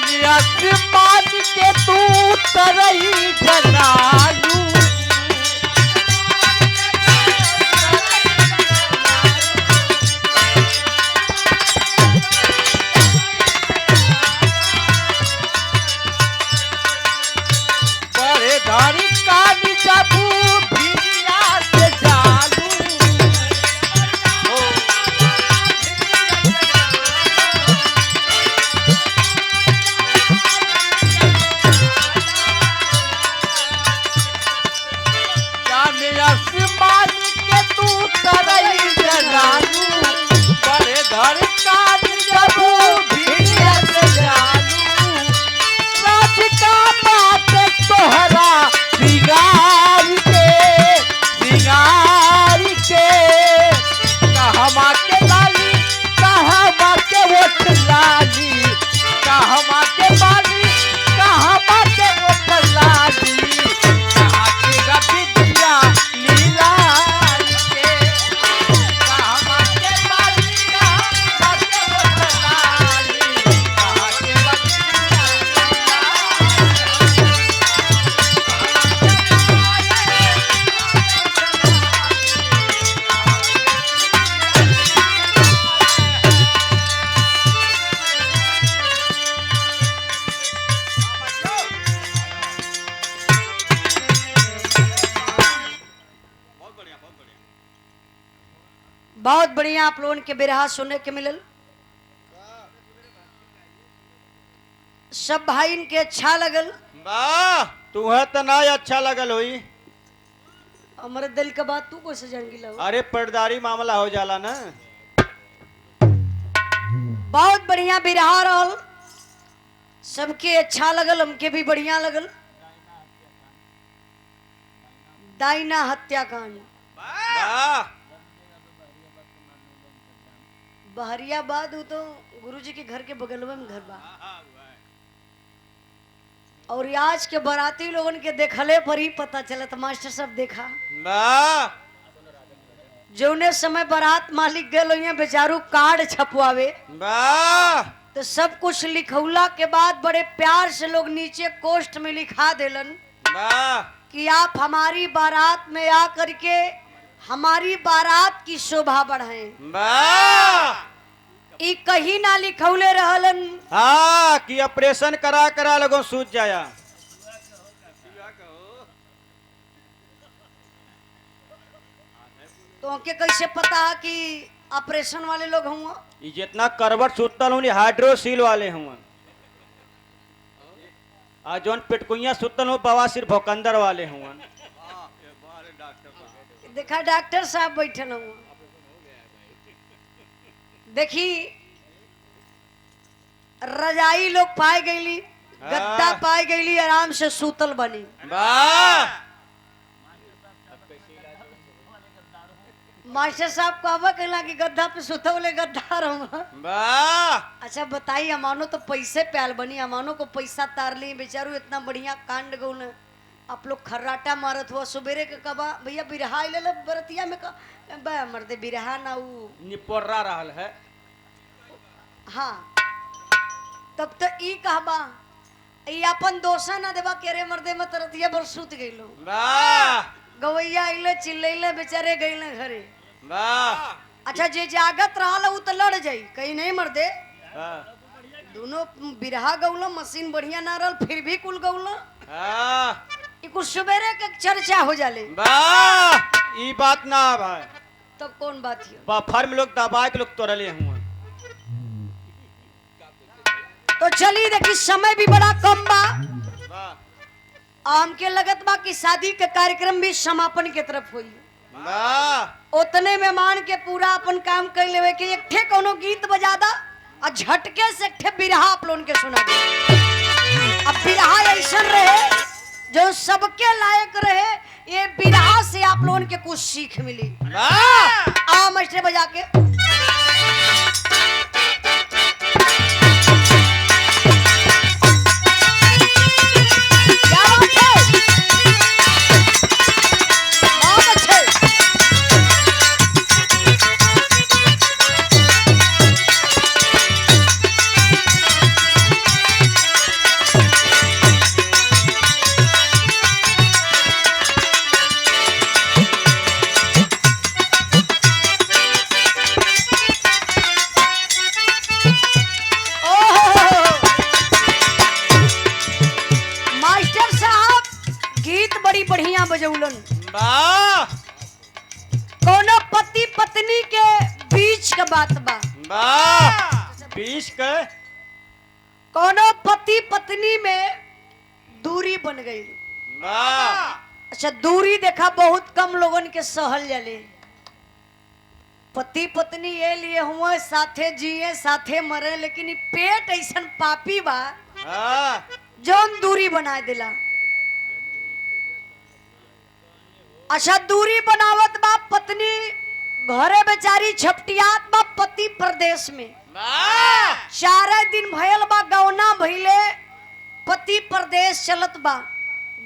आसमान के तू तरई जलालू बड़े धारी काली जाबू भिड़िया से जालू आसमान के तू तरई जलालू बड़े धर काली जाबू भिड़िया से जालू राज का बात तोहरा बिगाड़ के कहवा के लाली कहवा के वोट लाली कहवा के बाली कहवा के वोट लाली कहाँ के रखी दिया लीला के कहवा के बाली कहवा के वोट लाली कहाँ के रखी बहुत बढ़िया आप लोगों के बिरहा सुनने के मिलल। सब भाई इनके अच्छा लगल। वाह तुम्हें तो ना अच्छा लगल हुई। हमारे दिल का बात तू कैसे जान गिला हो? अरे पर्दारी मामला हो जाला ना। बहुत बढ़िया बिरहा रहल, सबके अच्छा लगल, हमके भी बढ़िया लगल। दाइना हत्याकांड वाह बहरियाबाद हो तो गुरुजी के घर के बगल में घर बा। और आज के बाराती लोगन के देखले पर ही पता चलत। मास्टर साहब देखा वाह जौने समय बारात मालिक गए बेचारू कार्ड छपवावे वाह तो सब कुछ लिखौला के बाद बड़े प्यार से लोग नीचे कोष्ठ में लिखा देलन वाह कि आप हमारी बारात में आ करके हमारी बारात की शोभा बढ़ाएं। वाह ई कहीं ना लिखौले रहलन हाँ कि ऑपरेशन करा करा लगो सूझ जाया। तो के कैसे पता कि ऑपरेशन वाले लोग हुआ? ये जितना करवट सुतल हूँ हाइड्रोसील वाले हुआ। आ जौन पेटकुइया सुतल हूँ बवासीर भोकंदर वाले हुआ। देखा डॉक्टर साहब बैठल हुआ। देखी रजाई लोग पाए गईली, गद्दा पाए गईली, आराम से सूतल बनी। वाह मास्टर साहब कहवा कहला कि गद्दा पे सुतवले गद्दार हूँ। वाह अच्छा बताइए, अमानो तो पैसे प्याल बनी, अमानो को पैसा तार ली बेचारू। इतना बढ़िया कांड गौन आप लोग खर्राटा मारत हुआ सुबेरे के कबा भैया बिरहा ले लो बरतिया में का मर्दे बिरहा ना ऊ निपोर्रा रहल है। हाँ तब तो ई कहबा ई अपन दोषा ना देबा के रे मर्दे में तरतिया बर सुत गइलो। वाह गवैया आइले चिल्लैले बेचारे गइले घरे। वाह अच्छा जे जागत रहल उ तो लड़ जाई कहीं नहीं मर्दे। हाँ दोनों बिरहा गौलो, मशीन बढ़िया ना रहल फिर भी कुल गौलो। हाँ ई कुछ सवेरे के चर्चा हो जाले। वाह ई बात ना भाई तब कौन बात है? बफर में लोग दबा के लोग तोड़ले हुआ। तो चली देखी समय भी बड़ा कम बा। वाह हमके लगत बा कि शादी के कार्यक्रम भी समापन के तरफ हुई। वाह उतने मेहमान के पूरा अपन काम कर लेवे कि एक ठे कोनो गीत बजा दा और झटके से एक ठे बिरहा आप लोगन के सुना दे। अब बिरहा ऐसा रहे जो सबके लायक रहे, ये बिरहा से आप लोगन के कुछ सीख मिली। वाह आ मास्टर बजा के क्या बात है? बहुत अच्छे। बजौलन। वाह कोनो पति पत्नी के बीच का बात बा। वाह बीच के कोनो पति पत्नी में दूरी बन गई। वाह अच्छा दूरी देखा बहुत कम लोगन के सहल जाले। पति पत्नी ये लिए हुआ साथे जिए साथे मरे, लेकिन ई पेट ऐसन पापी बा हाँ जौन दूरी बना दिला। अच्छा दूरी बनावत बा, पत्नी घरे बेचारी छपटियात बा, पति प्रदेश में। वाह 4 दिन भयल बा गौना भइले, पति प्रदेश चलत बा।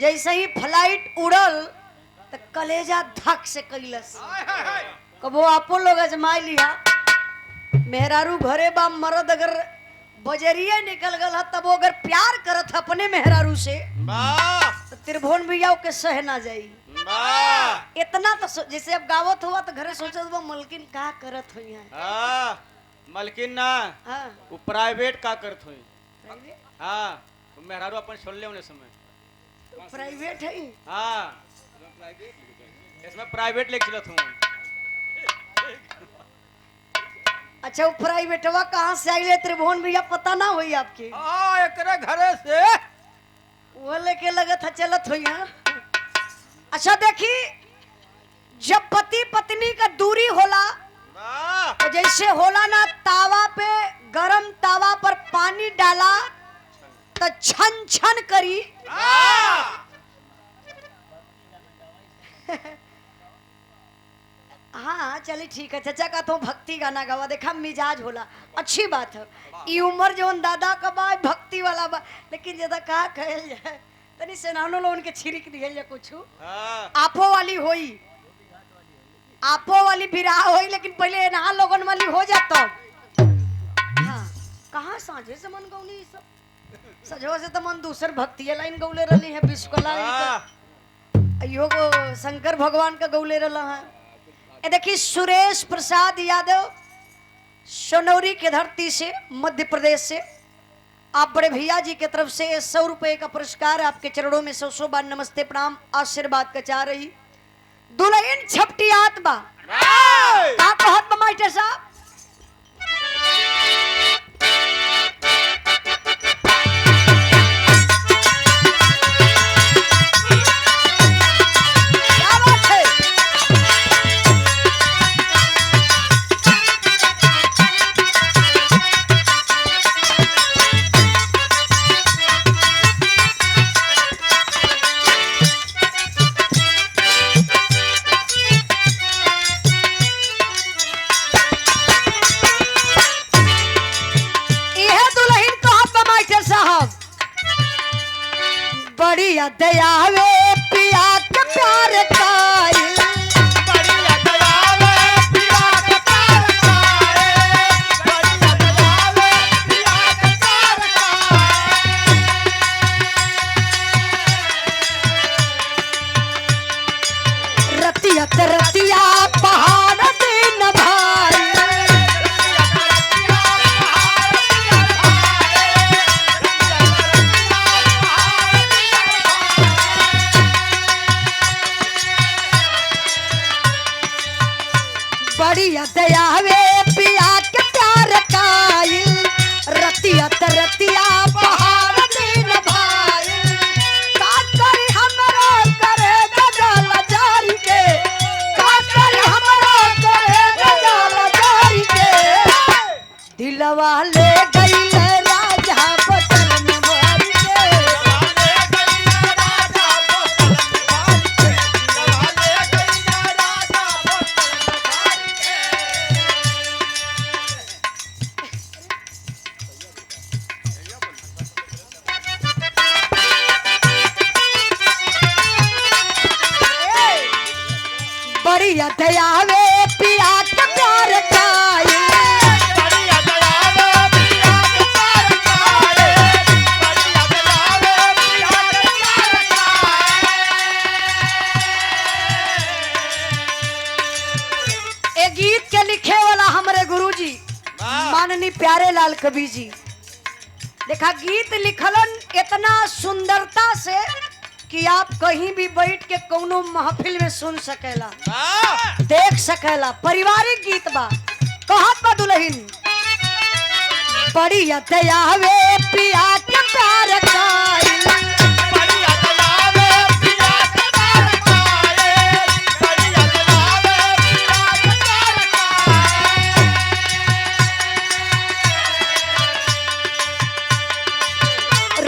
जैसे ही फ्लाइट उड़ल तो कलेजा धक से कैलस। कबो आपो लोग अजमाई लिया, मेहरारू घरे बा, मर्द अगर बजरिए निकल गल तब वो अगर प्यार करत अपने मेहरारू से वाह तो त्रिभुवन भैया के सह ना जाई। वाह इतना तो जैसे अब गावत हुआ तो घरे सोचत बा मलकिन का करत हुई है। हाँ मलकिन ना हाँ वो प्राइवेट का करत हुई। हाँ वो मेहरारू अपन छोड़ ले उन्हें समय। प्राइवेट है। हाँ इसमें प्राइवेट लेके चलत हूँ। अच्छा वो प्राइवेटवा कहाँ से आइले त्रिभुवन भैया पता ना हुई आपके? एकरे घरे से वो लेके लगा था चलत हुई है। अच्छा देखी जब पति पत्नी का दूरी होला वाह तो जैसे होला ना, तावा पे गरम तावा पर पानी डाला तो छन छन करी। हाँ चलिए ठीक है चाचा का तो भक्ति गाना गावा, देखा मिजाज होला, अच्छी बात है। ई उम्र जौन दादा का बा भक्ति वाला बा, लेकिन ज्यादा का कहल जाए तनी सेनानो लोगन के छिड़क दिहल जा कुछ। हाँ आपो वाली होई, आपो वाली बिराह होई, लेकिन पहले नहा लोगन वाली हो जाता। हाँ कहाँ साझे से मन गौली सब सजवा से तो मन दूसर भक्ति लाइन गौले रही है, विश्वकला यो को शंकर भगवान का गौले रहा है। ए देखिए सुरेश प्रसाद यादव सोनौरी के धरती से मध्य प्रदेश से, आप बड़े भैया जी की तरफ से 100 रुपए का पुरस्कार आपके चरणों में 100 बार नमस्ते प्रणाम आशीर्वाद का चाह रही। दुल्हन छपटियात बा का कहत बा मास्टर साहब? क्या बात है? बड़ी दयावे पिया के प्यार कायल, रतिया रतिया पहाड़ दिन भाई, बड़ी दयावे पिया के प्यार कायल, रतिया रतिया पहाड़ दिन भाई, का करी हमरो करे गजल जारी के, का करी हमरो करे गजल जारी के, दिलवा ले गइल राजा बचन में मारी के। बड़ी दयावे पिया के प्यार कायल, ए गीत के लिखे वाला हमारे गुरुजी माननीय प्यारे लाल कवि जी। देखा गीत लिखलन इतना सुंदरता से कि आप कहीं भी बैठ के कोनो महफिल में सुन सकेला, वाह देख सकेला। पारिवारिक गीत बा। कहत बा दुल्हन बड़ी दयावे पिया के प्यार काइल। बढ़िया दलावे पिया के प्यार पाए, बढ़िया दलावे पिया के प्यार पाए।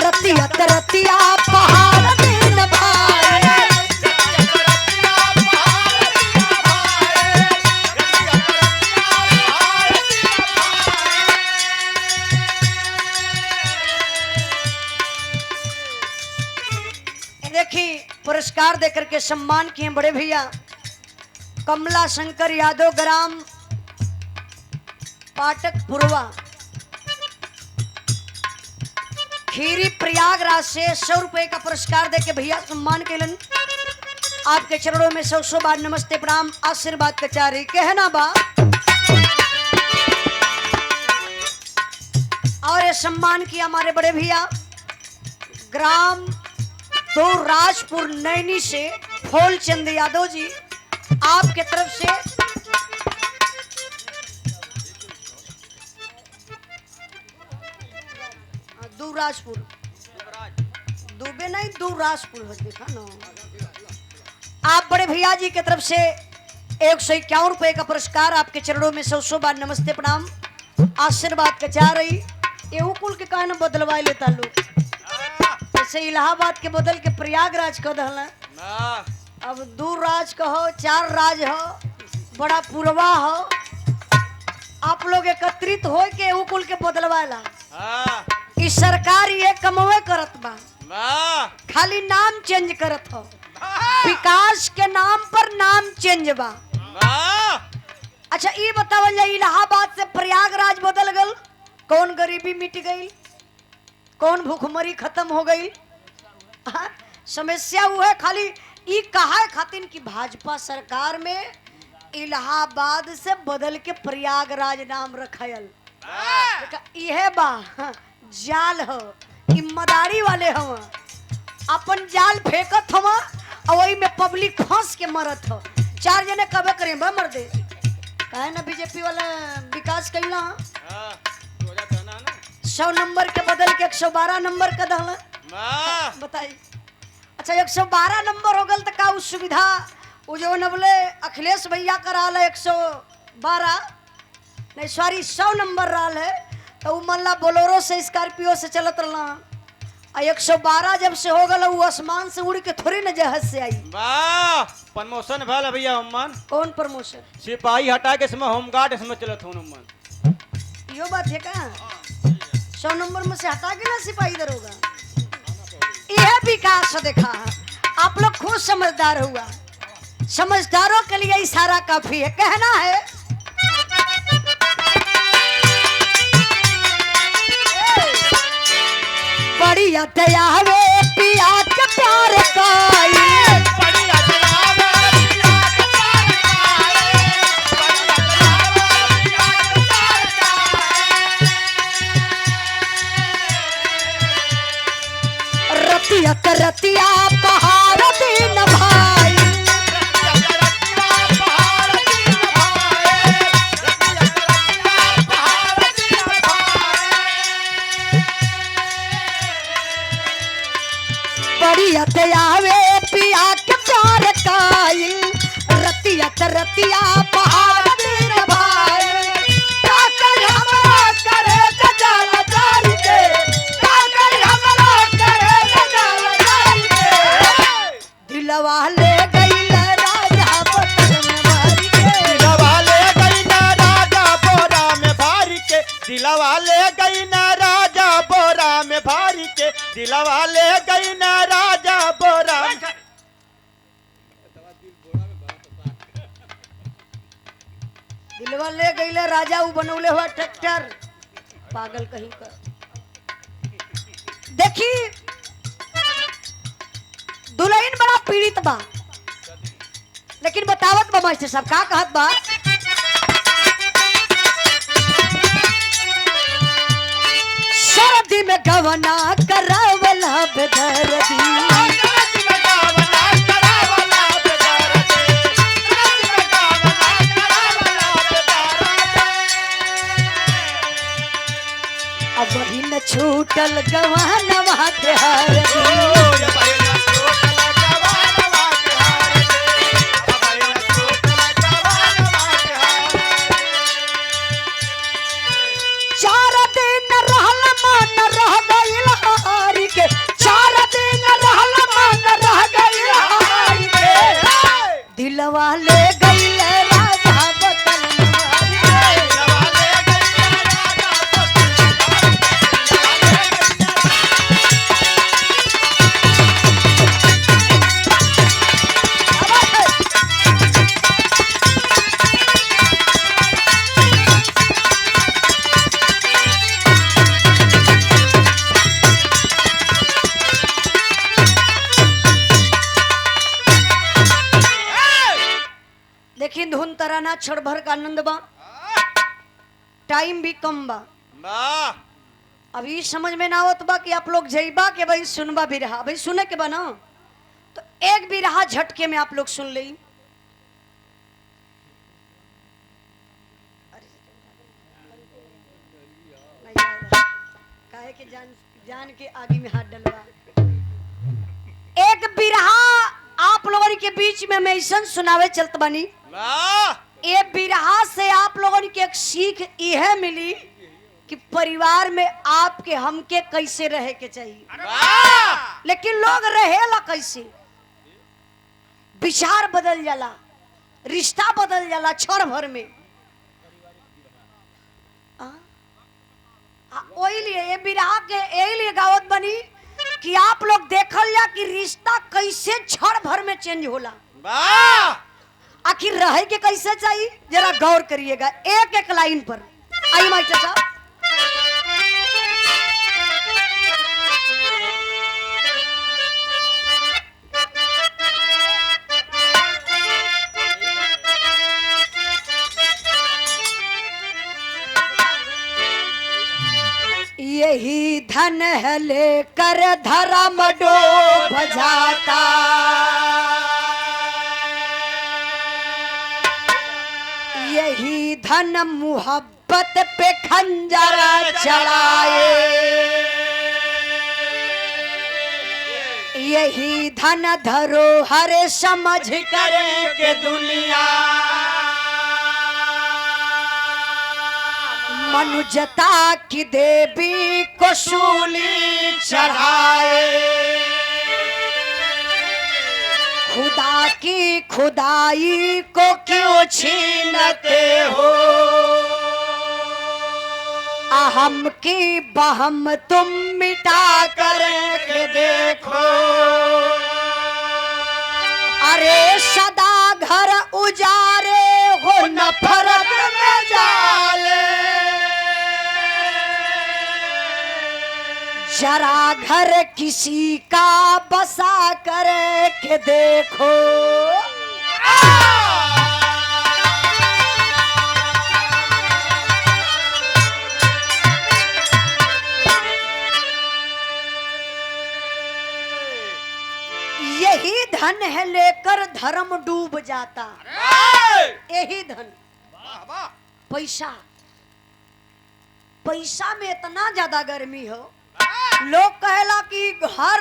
रतिया तरतिया पहाड़ दिन भाई। देखी पुरस्कार देकर के सम्मान किए बड़े भैया कमला शंकर यादव ग्राम पाटक पुरवा खीरी प्रयागराज से 100 रुपए का पुरस्कार देके भैया सम्मान केलन। आपके चरणों में 100 बार नमस्ते प्रणाम आशीर्वाद कचारी कहना बा। और ये सम्मान किया हमारे बड़े भैया ग्राम तो राजपुर नैनी से फूलचंद यादव जी आपके तरफ से दूराजपुर दुबे नहीं दूराजपुर हो देखा ना। आप बड़े भैया जी की तरफ से 151 रुपए का पुरस्कार आपके चरणों में 100 बार नमस्ते प्रणाम आशीर्वाद कचा रही। एहू कुल के कहना बदलवा लेता लोग, जैसे इलाहाबाद के बदल के प्रयागराज कह दहला। अब दूर राज कहो 4 राज हो बड़ा पुरवा हो, आप लोग एकत्रित हो के एहू कुल के बदलवाला। इस सरकार ये कमवे करत बा, खाली नाम चेंज करत हो। विकास के नाम पर नाम चेंज बा। अच्छा ये बतावल जाए इलाहाबाद से प्रयागराज बदल गल, कौन गरीबी मिट गई, कौन भूखमरी खत्म हो गई। समस्या वो है खाली ई कहा खातिर कि भाजपा सरकार में इलाहाबाद से बदल के प्रयागराज नाम रखायल। यह बा जाल हो कि मदारी वाले हो, अपन जाल फेंकत हो और वही में पब्लिक फंस के मरत हो। 4 जने कबे करें बा मर दे काहे ना बीजेपी वाला विकास कैला 100 नंबर के बदल के 112 नंबर का दहला बताई। अच्छा 112 नंबर हो गल तो का उस सुविधा वो जो न बोले अखिलेश भैया करा ले 112 नहीं सॉरी 100 नंबर रहा है तो वो मल्ला बोलोरो से स्कॉर्पियो से चलत रहा। 112 जब से हो गल वो आसमान से उड़ के थोड़ी न जहाज से आई। वाह प्रमोशन भल भैया हमन। कौन प्रमोशन? सिपाही हटा के इसमें होमगार्ड इसमें चलत हूं हमन। यो बात है का 100 नंबर में से हटा के ना सिपाही दरोगा। यह विकास देखा आप लोग खुद समझदार हुआ, समझदारों के लिए इशारा काफी है। कहना है बड़ी दयावे पिया के प्यार काई। रतिया रतिया पहाड़ दिन भाई। बड़ी दयावे पिया के प्यार काइल। रतिया रतिया पहाड़ दिन भाई। काकर हमरा करे जजाल जारी के, काकर हमरा करे जजाल जारी के। दिलवा ले गइल राजा बोरा में भारी के, दिलवा ले गई ना राजा बोरा में भारी के, दिलवा ले गई ना राजा बोरा में भारी के, दिलवा ले गई ना राजा बोरा। दिलवा ले गइल राजा उ बनौले हुआ ट्रैक्टर पागल कहीं का। देखी दुल्हन बड़ा पीड़ित बा, लेकिन बतावत बा मास्टर साहब का कहत बा। सर्दी में गवना करावला बेदर्दी, छूटल गवानवा के हरदी ये भइल छूटल गवानवा के हरदी, भइल छूटल गवानवा के हरदी। चार दिन रहल मन रह गइल हारी के, चार दिन रहल मन रह गइल हारी के, दिलवा ले गइल राजा बतल मारी के। दिलवा ले गइल राजा बतल देखिए धुन तराना क्षण भर का आनंद बा, टाइम भी कम बा। वाह अभी समझ में ना आवत बा कि आप लोग जइबा के भाई सुनबा भी रहा, भाई सुने के बा ना, तो एक भी रहा झटके में आप लोग सुन ले। काहे के जान के आगे में हाथ डलवा। एक बिरहा आप लोगों के बीच में मैं ऐसा सुनावे चलत बनी। वाह ये बिरहा से आप लोगों की एक सीख यह मिली कि परिवार में आपके हमके कैसे रहे के चाहिए, वाह लेकिन लोग रहेला कैसे, विचार बदल जाला, रिश्ता बदल जाला क्षण भर में। वही लिए ये बिरहा के यही लिए गावत बनी कि आप लोग देखल जा कि रिश्ता कैसे क्षण भर में चेंज होला। वाह आखिर रहे के कैसे चाहिए जरा गौर करिएगा एक एक लाइन पर। आई मास्टर साहब, यही धन है लेकर धर्म डूब जाता, यही धन मोहब्बत पे खंजर चलाए, यही धन धरोहर समझ कर के दुनिया मनुजता की देवी को सूली चढ़ाए, खुदा की खुदाई को क्यों छीनते हो, अहम की बहम तुम मिटा कर के देखो, अरे सदा घर उजारे हो नफरत में जाले, जरा घर किसी का बसा कर के देखो। यही धन है लेकर धर्म डूब जाता, यही धन पैसा, पैसा में इतना ज्यादा गर्मी हो, लोग कहेला कि घर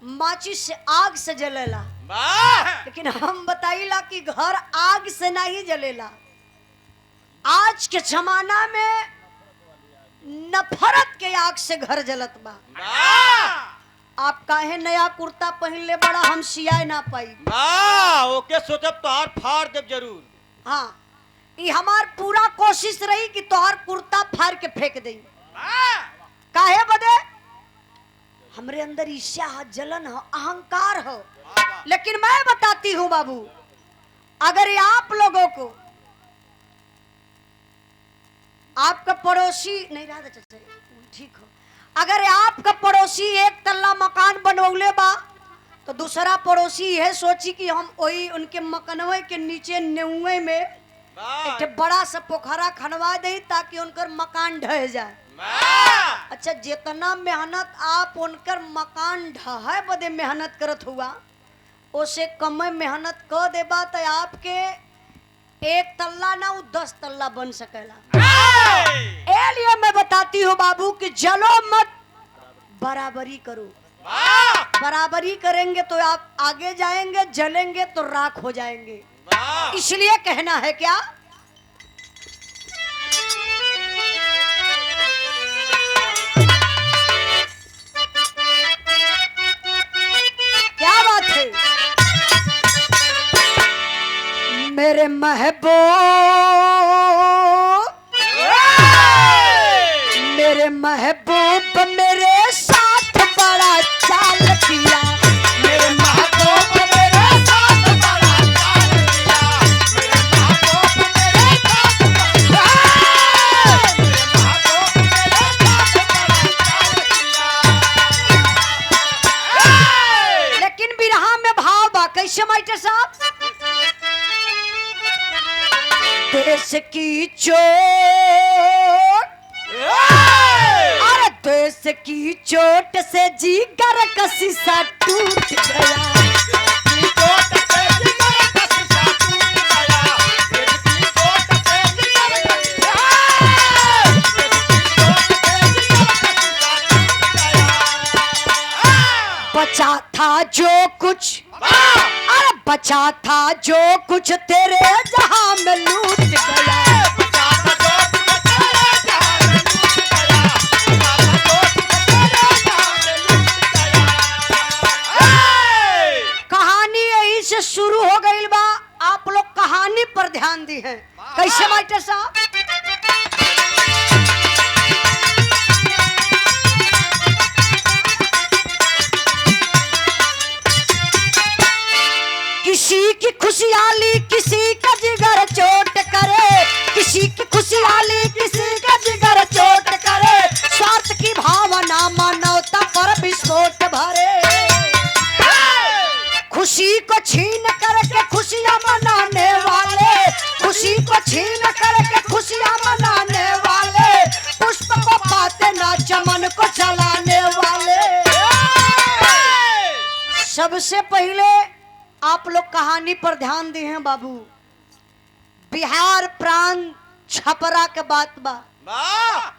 माचिस से आग से जलेला, लेकिन हम बताइला कि घर आग से नहीं जलेला। आज के जमाना में नफरत के आग से घर जलत बा। आप काहे नया कुर्ता पहन ले बड़ा, हम सियाए ना पाई। ओके सोचब तोहार फाड़ देब जरूर। हाँ, ये हमार पूरा कोशिश रही कि तोहार कुर्ता फाड़ के फेंक दई। काहे बदे? हमरे अंदर ईर्ष्या हो, जलन हो, अहंकार हो। लेकिन मैं बताती हूँ बाबू, अगर आप लोगों को आपका पड़ोसी नहीं रहा चाचा, ठीक हो, अगर आपका पड़ोसी एक तल्ला मकान बनौले बा तो दूसरा पड़ोसी यह सोची कि हम वही उनके मकनवे के नीचे नेउए में एक बड़ा सा पोखरा खनवा दे ताकि उनकर मकान ढह जाए। अच्छा, जितना मेहनत आप उनकर मकान ढहे बदे मेहनत करत हुआ, उसे कम मेहनत कर देबा तो आपके एक तल्ला ना 10 तल्ला बन सकेला। ए लिए मैं बताती हूँ बाबू कि जलो मत बराबरी करो। वाह बराबरी करेंगे तो आप आगे जाएंगे, जलेंगे तो राख हो जाएंगे। वाह इसलिए कहना है क्या, क्या बात है। मेरे महबूब, मेरे महबूब मेरे साथ बड़ा चाल किया। मेरे महबूब मेरे साथ बड़ा चाल किया। मेरे महबूब मेरे साथ बड़ा मेरे महबूब मेरे साथ बड़ा चाल किया। लेकिन बिरहा में भाव बा कैसे मास्टर साहब, देश की चोट, अरे देश की चोट से जीगर का शीशा टूट गया। बचा था जो कुछ, अरे बचा था जो कुछ तेरे जहां में लूट गया। कहानी यही से शुरू हो गई बा। आप लोग कहानी पर ध्यान दी है कैसे मास्टर साहब, किसी की खुशहाली किसी का जिगर चोट करे, किसी की खुशहाली किसी का जिगर चोट करे। स्वार्थ की भावना मानवता पर विस्फोट भरे, खुशी को छीन करके खुशियां मनाने वाले, खुशी को छीन करके खुशियां मनाने वाले, पुष्प को पाते ना चमन को जलाने वाले। सबसे पहले आप लोग कहानी पर ध्यान दिए हैं बाबू। बिहार प्रांत छपरा के बात बा,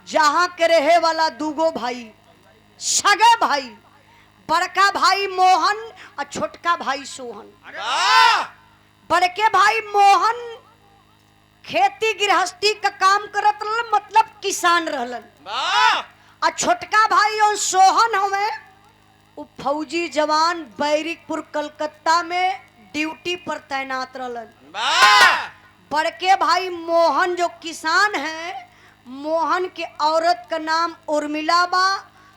जहां के रहे वाला दूगो भाई, सगे भाई, बड़का भाई मोहन और छोटका भाई सोहन। बड़के भाई मोहन खेती गृहस्थी का काम करत रहलन, मतलब किसान रहलन। और छोटका भाई और सोहन हमें वो फौजी जवान बैरिकपुर कलकत्ता में ड्यूटी पर तैनात रहलन। बड़के भाई मोहन जो किसान है, मोहन के औरत का नाम उर्मिला बा।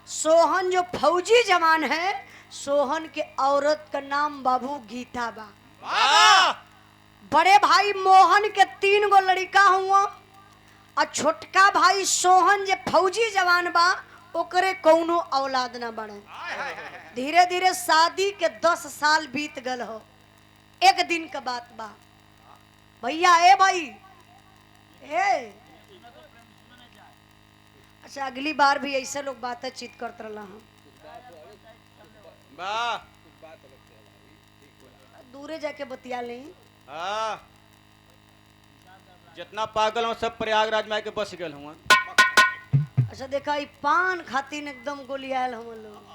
सोहन जो फौजी जवान है, सोहन के औरत का नाम बाबू गीता बा। बड़े भाई मोहन के 3 गो लड़का हुआ और छोटका भाई सोहन जो फौजी जवान बा ओकरे कौनो औलाद ना बने। धीरे धीरे शादी के 10 साल बीत गल हो। एक दिन का बात बा, भैया ए भाई ए, अच्छा अगली बार भी ऐसे लोग बातचीत करते रहा हूँ, दूरे जाके बतिया लें। जितना पागल हूँ सब प्रयागराज में आके बस गए हूँ। अच्छा देखा ई पान खातिर एकदम गोलियाल हम लोग।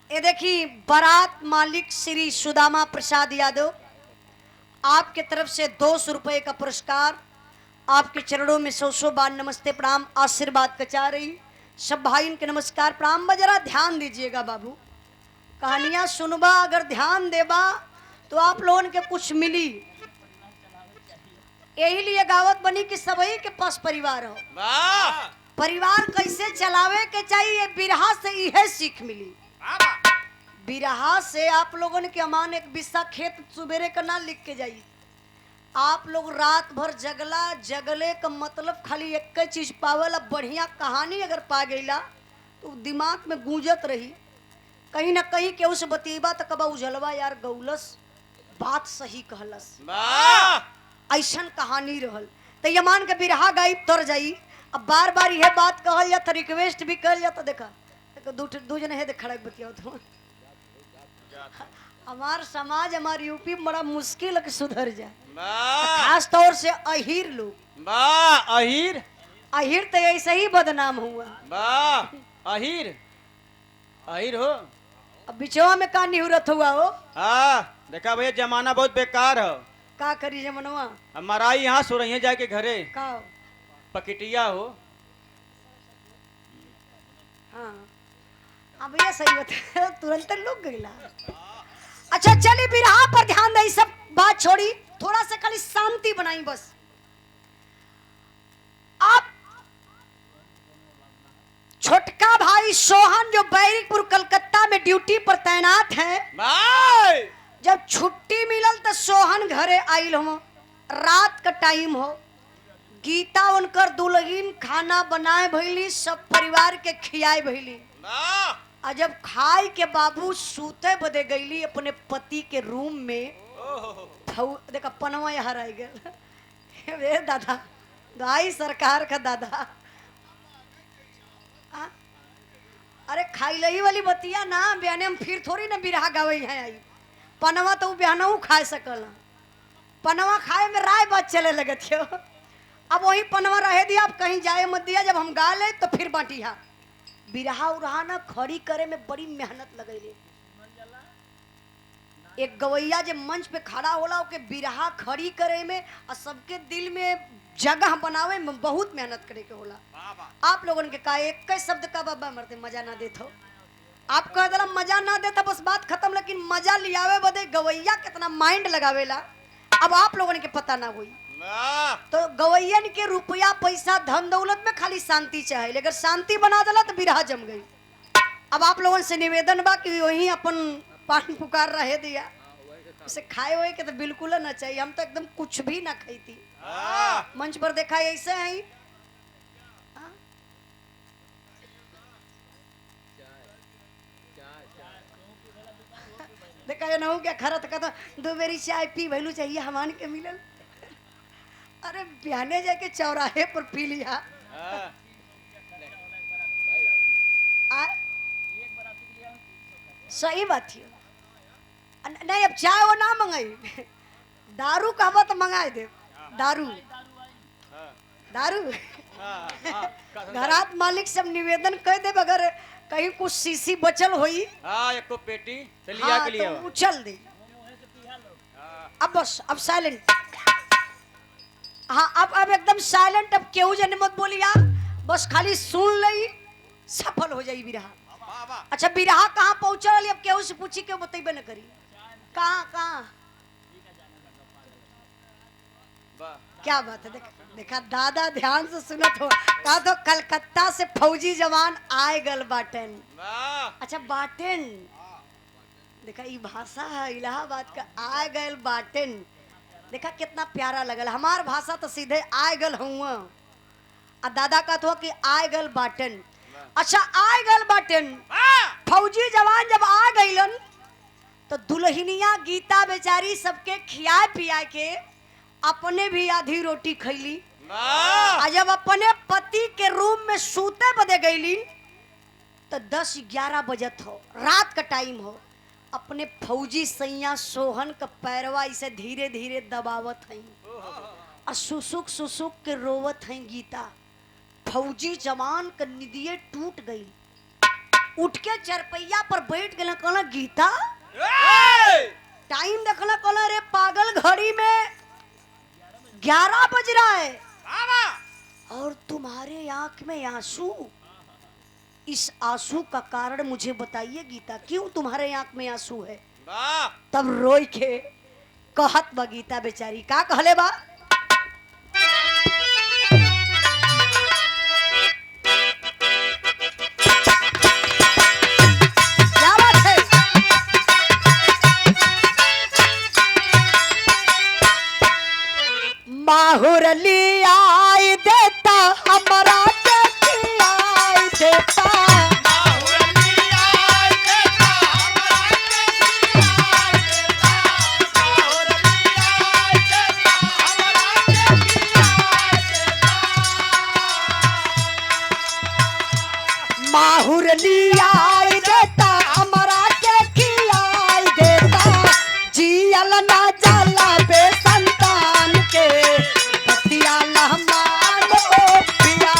ये देखी बारात मालिक श्री सुदामा प्रसाद यादव, आपके तरफ से 200 रुपए का पुरस्कार, आपके चरणों में 100 बार नमस्ते प्रणाम आशीर्वाद कचा रही। सब भाई इनके नमस्कार प्रणाम। जरा ध्यान दीजिएगा बाबू, कहानियां सुनबा अगर ध्यान देबा तो आप लोगों के कुछ मिली। यही लिए गावत बनी कि सबही के पास परिवार हो। परिवार कैसे चलावे के चाहिए, बिरहा से यह सीख मिली। बिरहा से आप लोगों के अमान एक बिस्सा खेत सुबेरे का ना लिख के जाइए। आप लोग रात भर जगला, जगले का मतलब खाली एक चीज पावल। अब बढ़िया कहानी अगर पा गईला तो दिमाग में गूंजत रही, कहीं ना कहीं केहू से बतीबा तो कबा उजलवा यार गौलस बात सही कहलस, ऐसन कहानी रहल। तो ये मान के बिरहा गायब तर जाई। अब बार बार यह बात कहल जा तो रिक्वेस्ट भी कर जाता। देखा दो जने है खड़ा बतियाओ तो हमार समाज हमार यूपी में बड़ा मुश्किल है कि सुधर जाए, खास तौर से अहीर लोग। अहीर अहिर तो ऐसे ही बदनाम हुआ। वाह अहिर अहिर हो। अब बिचवा में का निहुरत हुआ हो। हाँ देखा भैया जमाना बहुत बेकार है। का करी जमनवा हमारा यहाँ सो रही है जाके घरे का हो? पकिटिया हो। हाँ अब ये सही बता तुरंत लुक गईला। अच्छा चली बिरहा पर ध्यान दे, सब बात छोड़ी, थोड़ा सा खाली शांति बनाई बस। आप छोटका भाई सोहन जो बैरिकपुर कलकत्ता में ड्यूटी पर तैनात है, भाई जब छुट्टी मिलल तो सोहन घरे आइल हो। रात का टाइम हो, गीता उनकर दुल्हन खाना बनाए भइली, सब परिवार के खियाए भइली। आ जब खाए के बाबू सूते बदे गईली अपने पति के रूम में, देखा पनवा यहाँ रह गया। वे दादा दाई सरकार का दादा आ? अरे खाई लही वाली बतिया ना, बयाने हम फिर थोड़ी ना बिरहा गावे है आई। पनवा तो बयानऊ खा सकल, पनवा खाए में राय बात चले लगे थे। अब वही पनवा रहे दिया, अब कहीं जाए मत दिया, जब हम गा ले तो फिर बाटी हा। बिरहा उरहा ना खड़ी करे में बड़ी मेहनत लगेली। एक गवैया जब मंच पे खड़ा होला ओके बिरहा खड़ी करे में और सबके दिल में जगह बनावे में बहुत मेहनत करे के होला। आप लोगों के का एक शब्द का बाबा मरते मजा ना देत हो, आप कह दिला मजा ना देता बस बात खत्म, लेकिन मजा लियावे बदे गवैया कितना माइंड लगावेला अब आप लोगों के पता ना हुई। तो गवैयन के रुपया पैसा धन दौलत में खाली शांति चाहे, लेकिन शांति बना दिला तो बिरहा जम गई। अब आप लोगों से निवेदन बा कि वही अपन पान पुकार रहे दिया, उसे खाए हुए के तो बिल्कुल ना चाहिए। हम तो एकदम कुछ भी ना खाई। मंच पर देखा ऐसे है, देखा ना क्या खरत का तो 2 बेरी चाय पी भैलू चाहिए हमान के मिलल। अरे बिहाने जाके चौराहे पर पी लिया। सही बात है। नहीं अब चाय वो ना मंगाई, दारू कहवा तो मंगाए दे। दारू दारू घरात मालिक सब निवेदन कर दे, अगर कहीं कुछ सीसी बचल होई एक को पेटी से लिया के लिए तो उछल दे। अब बस अब साइलेंट। हाँ अब एकदम साइलेंट। अब केहू जने मत बोलिया, बस खाली सुन लई, सफल हो जाई बिरहा। अच्छा बिरहा कहाँ पहुंचल, अब केहू से पूछी के बतेबे न करी कहाँ क्या बात है। देखा दादा ध्यान से सुनत हो, कहा तो कलकत्ता से फौजी जवान आए गल बाटन। अच्छा बाटन, देखा ये भाषा है इलाहाबाद का, आए गल बाटन। देखा कितना प्यारा लगल। हमार भाषा तो सीधे आए गल हुआ, और दादा का तो कि आए गल बाटन। अच्छा आए गल बाटन, फौजी जवान जब आ गईलन तो दुल्हनिया गीता बेचारी सबके खिया पिया के अपने भी आधी रोटी खैली। जब अपने पति के रूम में सूते बदे गईली तो 10-11 बजत हो, रात का टाइम हो। अपने फौजी सैया सोहन का पैरवा इसे धीरे धीरे दबावत हैं और सुसुक सुसुक के रोवत हैं गीता। फौजी जवान का निदिये टूट गई, उठ के चरपैया पर बैठ गए। कहला गीता टाइम देखला, कहला रे पागल घड़ी में 11 बज रहा है और तुम्हारे आंख में आंसू। इस आंसू का कारण मुझे बताइए गीता, क्यों तुम्हारे आंख में आंसू है? तब रोई के कहत बा गीता बेचारी, का कहले बा? क्या बात है? माहुर लिया देता हमारा देता, माहुर लिया देता हमारा के खिलाई देता, जियल ना जाला बे संतान के बतिया लहमान पिया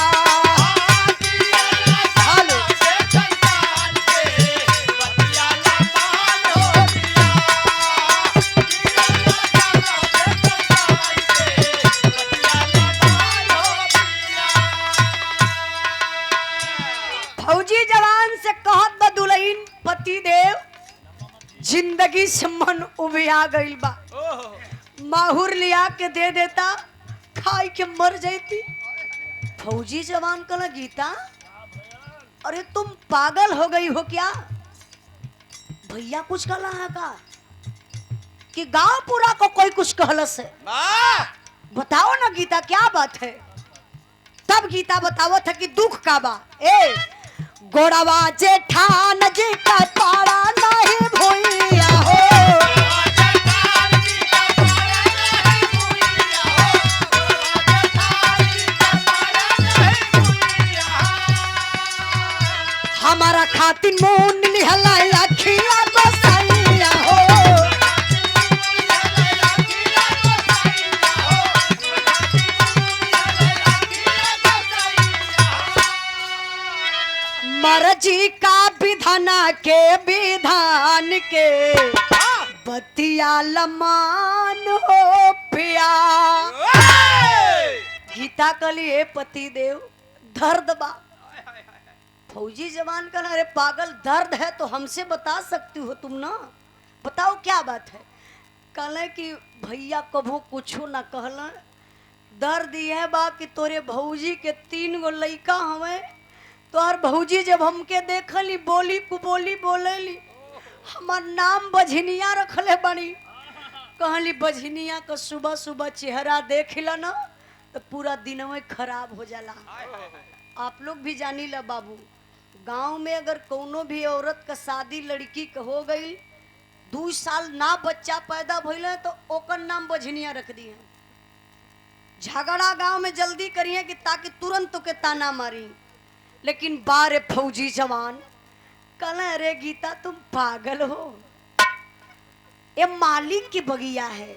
जिंदगी से मन उबिया गइल बा। माहुर लिया के दे देता, खाई के मर जाती। फौजी जवान कहला गीता अरे तुम पागल हो गई हो क्या? भैया कुछ कहला है का कि गांव पूरा को कोई कुछ कहलस है? बताओ ना गीता क्या बात है? तब गीता बतावत है कि दुख का बा। ए गोड़वा जेठान जी का पारा नहीं भूइया हो, हमारा खातिर मोन लिहला अखिया बसैया हो। मर्जी का विधाना के विधान के बतिया लमान हो पिया। गीता कली हे पति देव दर्द बा। फौजी जवान कहना अरे पागल दर्द है तो हमसे बता सकती हो तुम ना, बताओ क्या बात है? कहले कि भैया कभू कुछो ना कहला, दर्द यह बा कि तोरे भौजी के 3 गो लइका हवे। तोहर भौजी जब हमके देखली बोली कुबोली बोलेली, हमार नाम बझनिया रखले बनी। कहली बझनिया का सुबह सुबह चेहरा देखला ना तो पूरा दिन में खराब हो जाला। आप लोग भी जानी ला बाबू, गांव में अगर कोनो भी औरत का शादी लड़की के हो गई, 2 साल ना बच्चा पैदा भइल तो ओकर नाम बझनिया रख दिए। झगड़ा गांव में जल्दी करिए कि ताकि तुरंत के ताना मारी। लेकिन बारे फौजी जवान कहले अरे गीता तुम पागल हो, ये मालिक की बगिया है,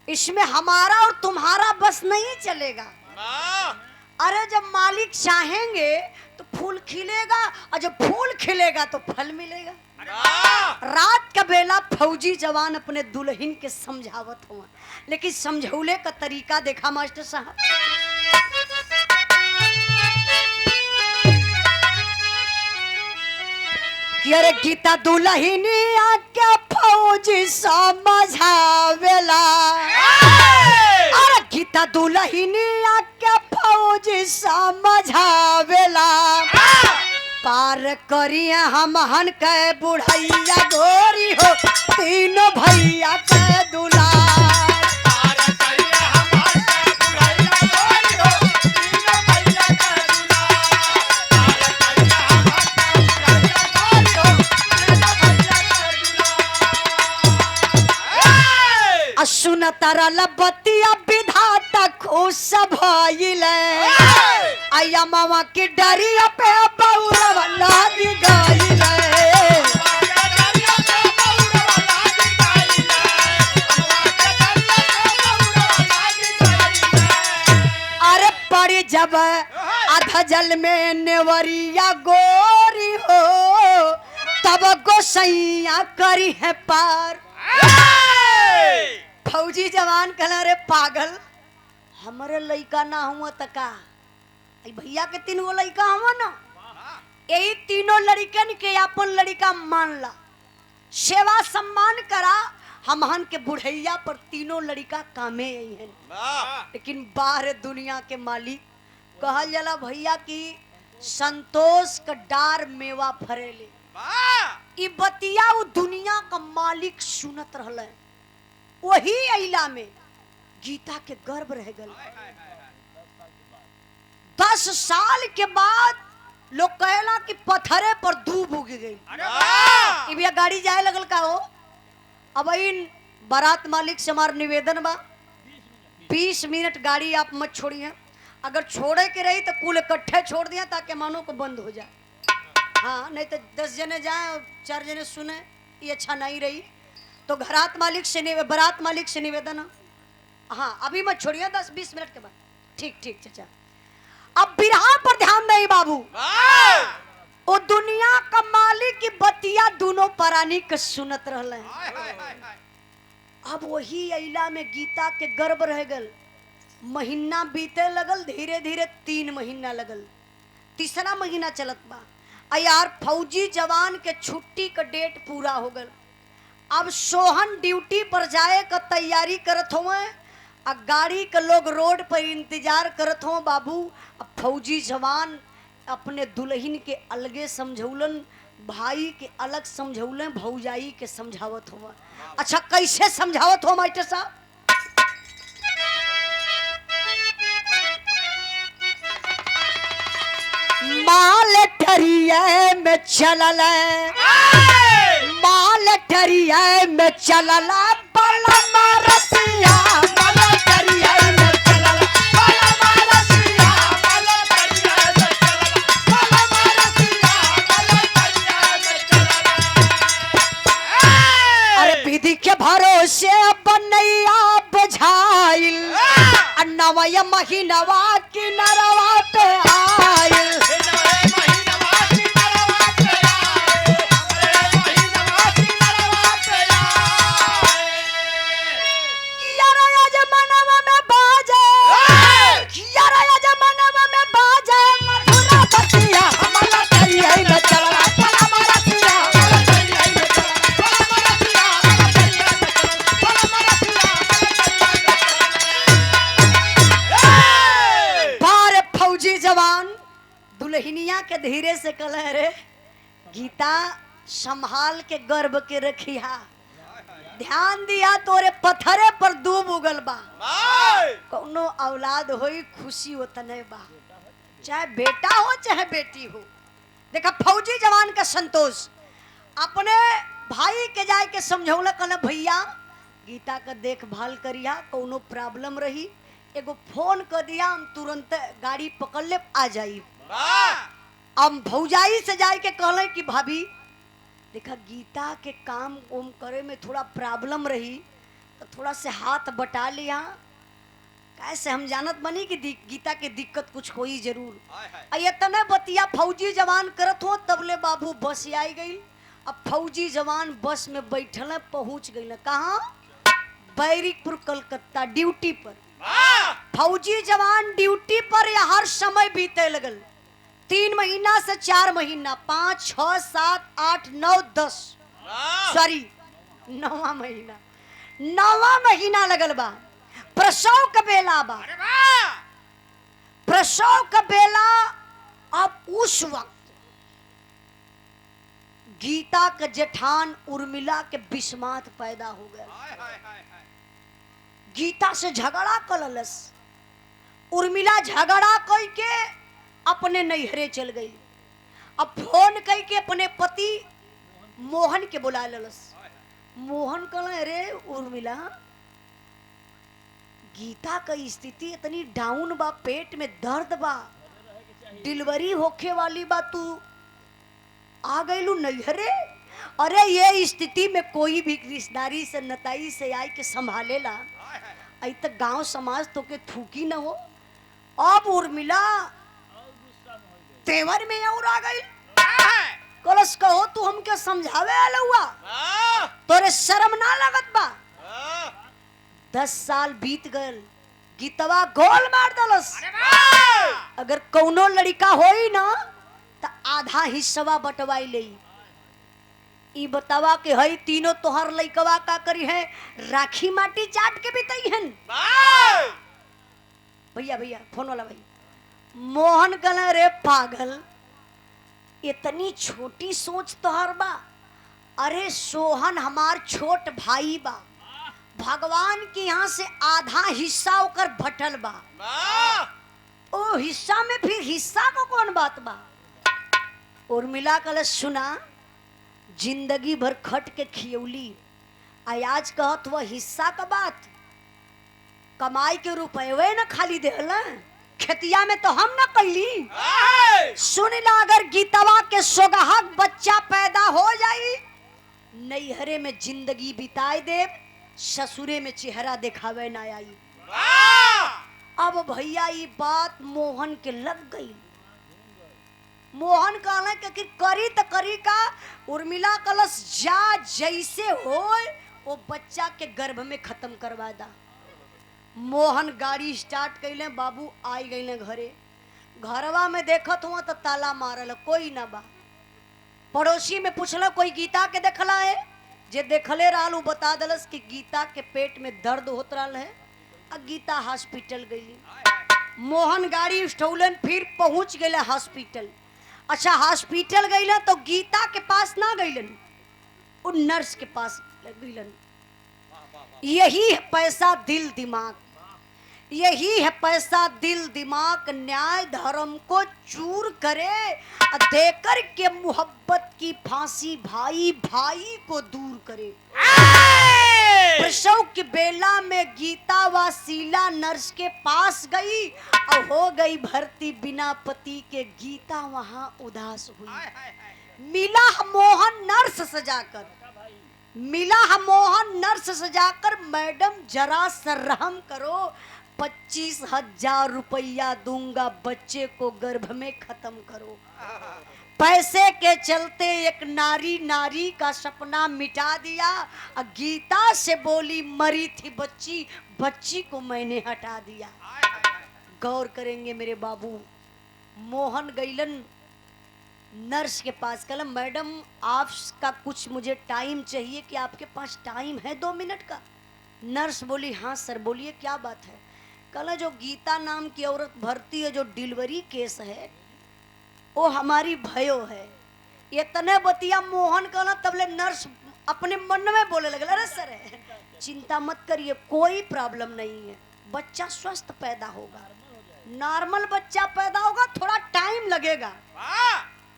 इसमें हमारा और तुम्हारा बस नहीं चलेगा। अरे जब मालिक चाहेंगे तो फूल खिलेगा और जब फूल खिलेगा तो फल मिलेगा। रात का बेला फौजी जवान अपने दुल्हन के समझावत हुआ, लेकिन समझौले का तरीका देखा मास्टर साहब। कि अरे गीता दुल्हनिया क्या फौजी समझावेला, अरे गीता दुल्हनिया क्या फौजी समझावेला। पार करिए हमहन के बुढ़ैया गोरी हो, 3 भैया के दुलार। सुन तारा लबतिया विधाता खुश भइले, आया मामा की डरिया पे बौरवा लाग गइले। अरे पड़ी जब आधा जल में नेवरिया गोरी हो, तब गोसैया करी है पार। फौजी जवान कहला रे पागल, हमारे लइका ना हुआ तका, भैया के 3 गो लइका हुआ ना, यही 3 लड़कन के अपन लड़का मान ला, सेवा सम्मान करा। हमहन के बुढ़ैया पर 3 लड़का कामे आई है। लेकिन बाहर दुनिया के मालिक कहल जाला भैया की संतोष का डार मेवा फरेले। ई बतिया वो दुनिया का मालिक सुनत रहले। वही अइला में गीता के गर्भ रह गल। 10 साल के बाद लोग कहला कि पत्थरे पर दूब उग गई। भैया गाड़ी जाए लगल का हो। अब इन बारात मालिक से हमार निवेदन बा 20 मिनट गाड़ी आप मत छोड़िए, अगर छोड़े के रही तो कुल इकट्ठे छोड़ दिया ताकि मानो को बंद हो जाए। हाँ नहीं तो 10 जने जाए 4 जने सुने, ये अच्छा नहीं रही। तो बारात मालिक से निवेदन, हाँ अभी मत छोड़िए 10-20 मिनट के बाद। ठीक ठीक चाचा। अब बिरहा पर ध्यान नहीं बाबू, वो दुनिया का मालिक की बतिया दोनों प्राणी के सुनत रहले। अब वही अइला में गीता के गर्भ रह गल। महीना बीते लगल, धीरे धीरे 3 महीना लगल, तीसरा महीना चलत बा। यार फौजी जवान के छुट्टी का डेट पूरा हो गल। अब सोहन ड्यूटी पर जाए का तैयारी करत हो, अब गाड़ी के लोग रोड पर इंतजार करत हो बाबू। अब फौजी जवान अपने दुल्हन के अलगे समझौलन, भाई के अलग समझौलन, भौजाई के समझावत हो। अच्छा कैसे समझावत हो मास्टर साहब? माल ठरिया में चलल, माल ठरिया में चलल, बलम रसिया माल ठरिया में चलल, बलम रसिया माल ठरिया में चलल, बलम रसिया माल ठरिया में चलल। अरे विधि के भरोसे बनैया बुझाइल, नवय महीनवा की नरवा पे आइल। दुल्हनिया के धीरे से कलह रे गीता संभाल के गर्भ के रखिया, ध्यान दिया तोरे पत्थरे पर दूब उगल बा, कौनो औलाद होई खुशी होतने बा, चाहे बेटा हो चाहे बेटी हो। देखा फौजी जवान का संतोष अपने भाई के जाए के समझौला कल, भैया गीता का देखभाल करिया, कौनो प्रॉब्लम रही एगो फोन कर दिया, हम तुरंत गाड़ी पकड़ ले आ जाई। अब भौजाई से जाए के कहले कि भाभी देखा गीता के काम ओम करे में थोड़ा प्रॉब्लम रही तो थोड़ा से हाथ बटा लिया, कैसे हम जानत बनी कि गीता के दिक्कत कुछ होई जरूर। इतना बतिया फौजी जवान करत हो तबले बाबू बस आई गई। अब फौजी जवान बस में बैठल पहुंच गई कहाँ? बैरिकपुर कलकत्ता ड्यूटी पर। फौजी जवान ड्यूटी पर या हर समय बीते लगल, 3 महीना से 4 महीना, 5, 6, 7, 8, 9, 10 सॉरी 9वां महीना, 9वां महीना लगल बा। प्रसव का बेला बा, प्रसव का बेला। अब उस वक्त गीता का जेठान उर्मिला के बिस्मात पैदा हो गया। गीता से झगड़ा कललस, उर्मिला झगड़ा कई के अपने नैहरे चल गई। अब फोन कई के अपने पति मोहन के बुला ललस। मोहन कहले रे उर्मिला गीता का स्थिति इतनी डाउन बा, पेट में दर्द बा, डिलीवरी होखे वाली बा, तू आ गईलू नैहरे। अरे ये स्थिति में कोई भी रिश्तेदारी से नताई से आई के संभालेला, आई तक गांव समाज तो के थूकी न हो। अब उर्मिला तेवर में और आ गई, कलश कहो तू हमके समझावे आला हुआ, तोरे शर्म ना लगत बा? 10 साल बीत गए, गीतवा गोल मार दलस। अगर कौनो लड़का होई ना तो आधा हिस्सा बटवाई ले। ई बतावा के हई तीनों तोहर लइकवा का करी है, राखी माटी चाट के बितई हन। भैया भैया फोन वाला भाई मोहन कहले रे पागल, इतनी छोटी सोच तोहर बा। अरे सोहन हमार छोट भाई बा, भगवान के यहाँ से आधा हिस्सा ओकर भटल बा, ओ हिस्सा में फिर हिस्सा को कौन बात बा? उर्मिला कहले सुना, जिंदगी भर खट के खियौली, आज कहत वह हिस्सा का बात, कमाई के रुपये न खाली देहला, खेतिया में तो हम न कैली। सुन ला, अगर गीतवा के सोगहक बच्चा पैदा हो जाई, नैहरे में जिंदगी बिताए दे, ससुरे में चेहरा दिखावे ना आई। अब भैया ये बात मोहन के लग गई। मोहन कहले कि करी तो करी का, उर्मिला कलश जा जैसे हो वो बच्चा के गर्भ में खत्म करवा दा। मोहन गाड़ी स्टार्ट कैले, बाबू आई गईले घरे। घरवा में देखत हुआ तो ताला मारल, कोई ना बा। पड़ोसी में पूछला कोई गीता के देखला है, जे देखले रहल उ बता दलस कि गीता के पेट में दर्द होत रहल है आ गीता हॉस्पिटल गई। मोहन गाड़ी उठौलन, फिर पहुंच गए हॉस्पिटल। अच्छा हॉस्पिटल गईलन तो गीता के पास ना गईलन, उ नर्स के पास गईलन। यही है पैसा दिल दिमाग, यही है पैसा दिल दिमाग, न्याय धर्म को चूर करे, देकर के मोहब्बत की फांसी भाई भाई को दूर करे। प्रसव की बेला में गीता व शीला नर्स के पास गई और हो गई भर्ती बिना पति के। गीता वहां उदास हुई। मिला मोहन नर्स सजाकर, मिला मोहन नर्स सजाकर, मैडम जरा सरहम करो, 25,000 रुपया दूंगा, बच्चे को गर्भ में खत्म करो। पैसे के चलते एक नारी नारी का सपना मिटा दिया। गीता से बोली मरी थी बच्ची, बच्ची को मैंने हटा दिया। गौर करेंगे मेरे बाबू। मोहन गईलन नर्स के पास, कहला मैडम आपका कुछ मुझे टाइम चाहिए, कि आपके पास टाइम है 2 मिनट का? नर्स बोली हाँ सर बोलिए क्या बात है। कहला जो गीता नाम की औरत भर्ती है, जो डिलीवरी केस है, वो हमारी भयो है। ये तने बतिया मोहन कहला, तबले नर्स अपने मन में बोले लगे अरे सर चिंता मत करिए, कोई प्रॉब्लम नहीं है, बच्चा स्वस्थ पैदा होगा, नॉर्मल बच्चा पैदा होगा, थोड़ा टाइम लगेगा।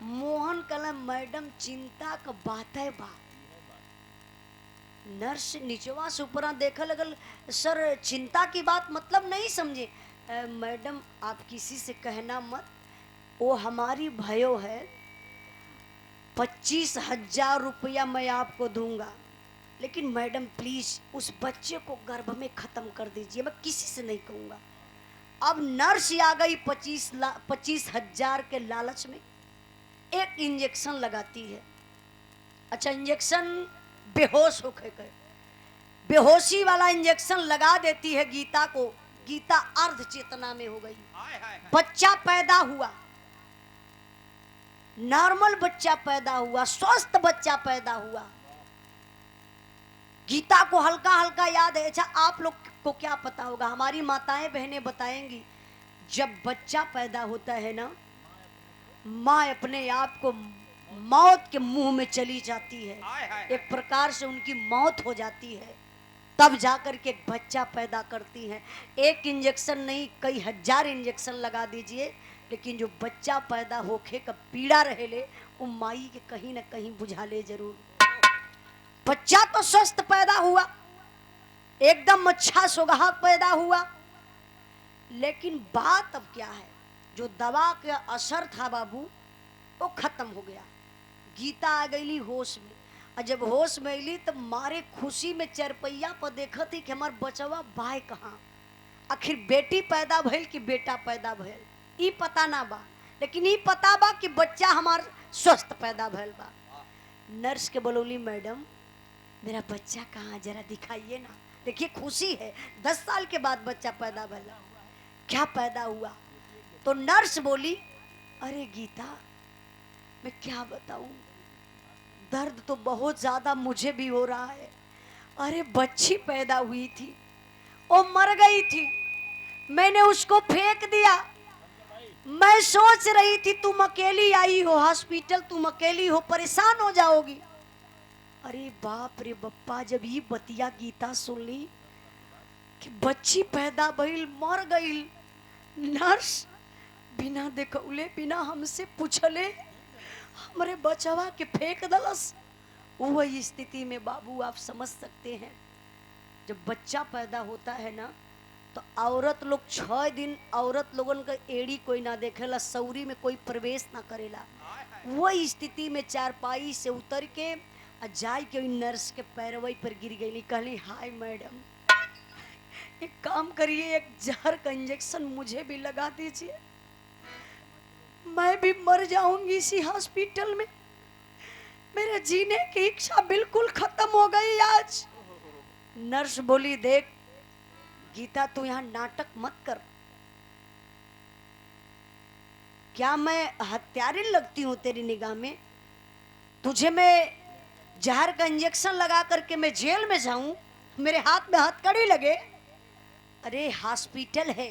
मोहन कहला मैडम चिंता का बात है बात। नर्स नीचवा से ऊपर देखा लगल, सर चिंता की बात मतलब नहीं समझे। मैडम आप किसी से कहना मत, वो हमारी भयो है, 25,000 रुपया मैं आपको दूंगा, लेकिन मैडम प्लीज उस बच्चे को गर्भ में खत्म कर दीजिए, मैं किसी से नहीं कहूंगा। अब नर्स आ गई 25,000 के लालच में, एक इंजेक्शन लगाती है। अच्छा इंजेक्शन बेहोश होकर गए, बेहोशी वाला इंजेक्शन लगा देती है गीता को। गीता अर्ध चेतना में हो गई। बच्चा पैदा हुआ, नॉर्मल बच्चा पैदा हुआ, स्वस्थ बच्चा पैदा हुआ। गीता को हल्का हल्का याद है। अच्छा आप लोग को क्या पता होगा, हमारी माताएं बहनें बताएंगी, जब बच्चा पैदा होता है ना, माँ अपने आप को मौत के मुंह में चली जाती है, एक प्रकार से उनकी मौत हो जाती है, तब जाकर के एक बच्चा पैदा करती है। एक इंजेक्शन नहीं, कई हजार इंजेक्शन लगा दीजिए, लेकिन जो बच्चा पैदा होके का पीड़ा रहेले, वो माई के कहीं ना कहीं बुझा ले जरूर। बच्चा तो स्वस्थ पैदा हुआ, एकदम अच्छा सुगहाग पैदा हुआ, लेकिन बात अब क्या है, जो दवा का असर था बाबू वो खत्म हो गया। गीता आ गई होश में, और जब होश में अली तब मारे खुशी में चरपैया पर देखा थी कि हमार बचवा बाय कहाँ, आखिर बेटी पैदा भइल कि बेटा पैदा भइल, ई पता ना बा, लेकिन ई पता बा कि बच्चा हमार स्वस्थ पैदा भइल बा। नर्स के बोलोली मैडम मेरा बच्चा कहाँ, जरा दिखाइए ना। देखिए खुशी है, 10 साल के बाद बच्चा पैदा भइला, क्या पैदा हुआ। तो नर्स बोली अरे गीता मैं क्या बताऊं, दर्द तो बहुत ज्यादा मुझे भी हो रहा है। अरे बच्ची पैदा हुई थी, वो मर गई थी, मैंने उसको फेंक दिया। मैं सोच रही थी तुम अकेली आई हो हॉस्पिटल, तुम अकेली हो, परेशान हो जाओगी। अरे बाप रे बप्पा, जब ये बतिया गीता सुन ली कि बच्ची पैदा भइल मर गई, नर्स बिना देखौले बिना हमसे पूछले हमारे बचवा के फेंक दलस। वही स्थिति में बाबू आप समझ सकते हैं, जब बच्चा पैदा होता है ना, तो औरत लोग 6 दिन औरत लोगन का एड़ी कोई ना देखेला, सौरी में कोई प्रवेश ना करेला। वही स्थिति में चारपाई से उतर के जाय के नर्स के पैरवई पर गिर गई, कहली हाय मैडम एक काम करिए, एक जहर का इंजेक्शन मुझे भी लगा दीजिए, मैं भी मर जाऊंगी इसी हॉस्पिटल में, मेरे जीने की इच्छा बिल्कुल खत्म हो गई आज। नर्स बोली देख गीता तू यहाँ नाटक मत कर, क्या मैं हत्यारिन लगती हूँ तेरी निगाह में? तुझे मैं जहर का इंजेक्शन लगा करके मैं जेल में जाऊं, मेरे हाथ में हथकड़ी लगे? अरे हॉस्पिटल है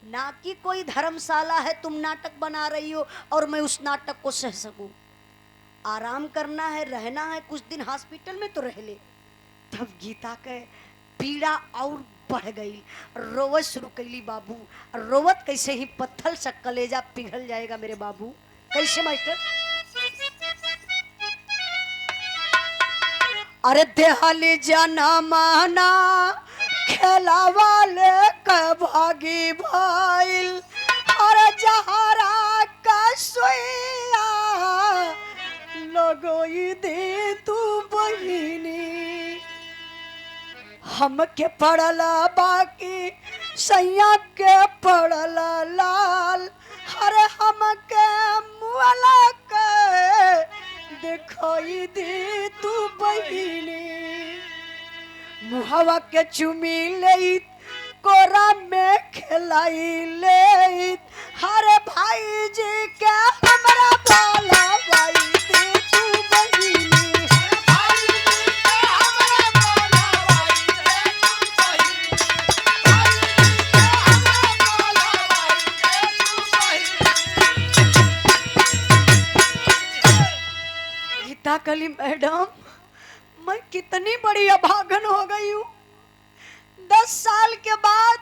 ना कि कोई धर्मशाला है तुम नाटक बना रही हो और मैं उस नाटक को सह सकूं। आराम करना है, रहना है, कुछ दिन हॉस्पिटल में तो रह ले। तब गीता के पीड़ा और बढ़ गई, रोवत शुरू कैली बाबू। रोवत कैसे ही पत्थर सा कलेजा पिघल जाएगा मेरे बाबू। कैसे मास्टर? अरे देहाली जाना माना खेला वाले भागी भाईल, अरे जहारा का सोया लगोई दे तू बहिनी। हमके पड़ला बाकी सैया के पड़ला लाल, अरे हमके मुआला के दिखाई दे तू बहिनी। मुहवा के चुमी ले कोरा में खिलाई ले, हरे भाई जी के हमरा बोला भाई दे तू बहिनी। गीता कली मैडम, मैं कितनी बड़ी अभागन हो गई हूँ। 10 साल के बाद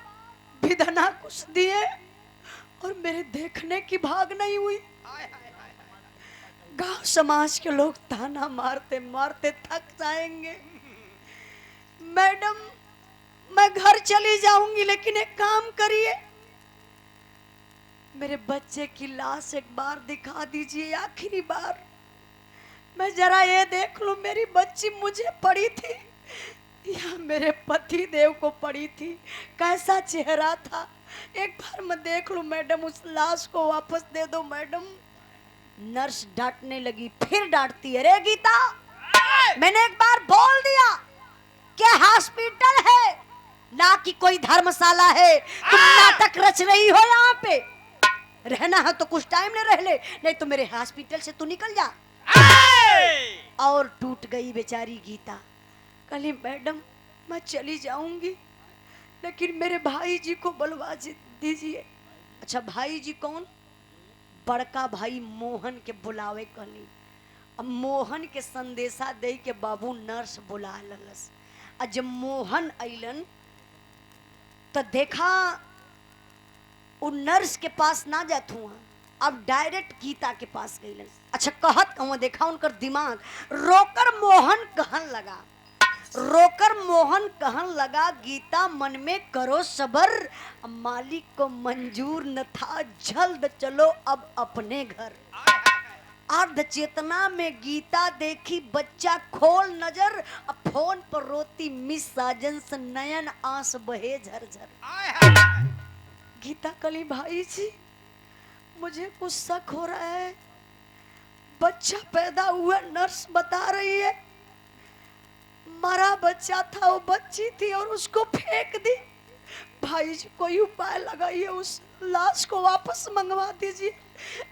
विधना कुछ दिए और मेरे देखने की भाग नहीं हुई। गांव समाज के लोग ताना मारते मारते थक जाएंगे। मैडम मैं घर चली जाऊंगी, लेकिन एक काम करिए, मेरे बच्चे की लाश एक बार दिखा दीजिए, आखिरी बार। मैं जरा ये देख लूं मेरी बच्ची मुझे पड़ी थी या मेरे पति देव को पड़ी थी, कैसा चेहरा था, एक बार मैं देख लूं मैडम। उस लाश को वापस दे दो मैडम। नर्स डांटने लगी, फिर डांटती है, रे गीता मैंने एक बार बोल दिया कि हॉस्पिटल है ना कि कोई धर्मशाला है। तुम नाटक रच रही हो, यहाँ पे रहना है तो कुछ टाइम ले रह ले, नहीं तो मेरे हॉस्पिटल से तू निकल जा। और टूट गई बेचारी गीता। कली मैडम मैं चली जाऊंगी, लेकिन मेरे भाई जी को बुलवा दीजिए। अच्छा भाई जी कौन? बड़का भाई मोहन के बुलावे कली। अब मोहन के संदेशा दे के बाबू नर्स बुला ललस। और जब मोहन अइलन तो देखा वो नर्स के पास ना जात हुआ, अब डायरेक्ट गीता के पास गईलन। अच्छा कहत कहूँ देखा उनकर दिमाग। रोकर मोहन कहन लगा गीता मन में करो सबर, मालिक को मंजूर न था, जल्द चलो अब अपने घर। अर्ध चेतना में गीता देखी बच्चा खोल नजर, अब फोन पर रोती मिस साजन से नयन आंस बहे झरझर। गीता कली भाई जी मुझे कुछ शक हो रहा है, बच्चा पैदा हुआ नर्स बता रही है, मरा बच्चा था, वो बच्ची थी और उसको फेंक दी। भाई जी कोई उपाय लगाइए, उस लाश को वापस मंगवा दीजिए,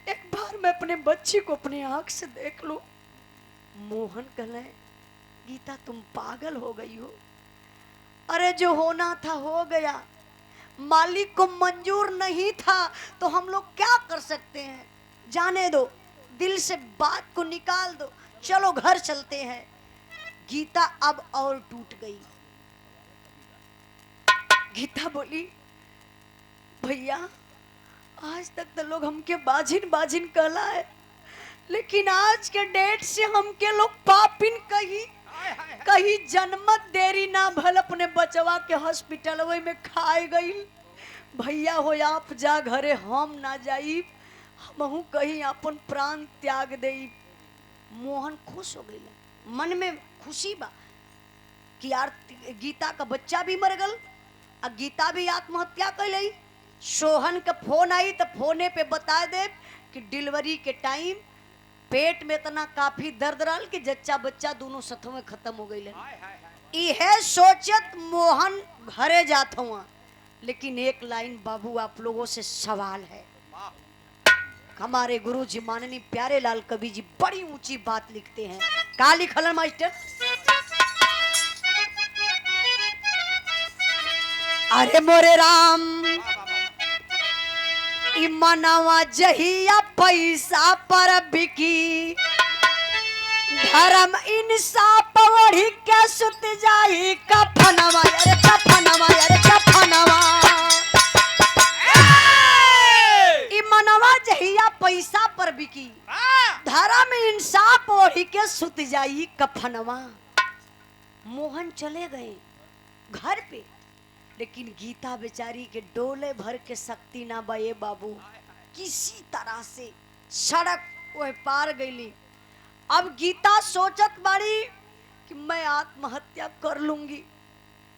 एक बार मैं अपने बच्ची को अपनी आंख से देख लूं। मोहन कहले गीता तुम पागल हो गई हो, अरे जो होना था हो गया, मालिक को मंजूर नहीं था तो हम लोग क्या कर सकते हैं, जाने दो, दिल से बात को निकाल दो, चलो घर चलते हैं। गीता अब और टूट गई। गीता बोली भैया आज तक तो लोग हमके बाजिन बाजिन कहला है, लेकिन आज के डेट से हमके लोग पापिन कहीं जन्मत देरी ना भल अपने बचवा के हॉस्पिटल में खाए गई। भैया हो आप जा घरे, हम ना जाई, हमहू कहीं अपन प्राण त्याग दे। मोहन खुश हो गई, मन में खुशी बा कि यार गीता का बच्चा भी मर गल और गीता भी आत्महत्या कर ली। सोहन का फोन आई तो फोने पे बता दे कि डिलीवरी के टाइम पेट में इतना काफी दर्द रहा कि जच्चा बच्चा दोनों सथों में खत्म हो गई। यह सोचत मोहन घरे जात हुआ, लेकिन एक लाइन बाबू आप लोगों से सवाल है। हमारे गुरु जी माननीय प्यारे लाल कवि जी बड़ी ऊंची बात लिखते हैं। का लिखल है मास्टर? अरे मोरे राम ई मनवा जहिया पैसा पर बिकी, धर्म इंसाफ ओढ़ी के सुत जाई कफनवा, अरे कफनवा, अरे कफनवा। ई मनवा जहिया पैसा पर बिकी, धर्म इंसाफ ओढ़ी के सुत जाई कफनवा। मोहन चले गए घर पे, लेकिन गीता बेचारी के डोले भर के शक्ति ना बये बाबू, किसी तरह से सड़क वह पार गईली। अब गीता सोचत बाड़ी कि मैं आत्महत्या कर लूंगी,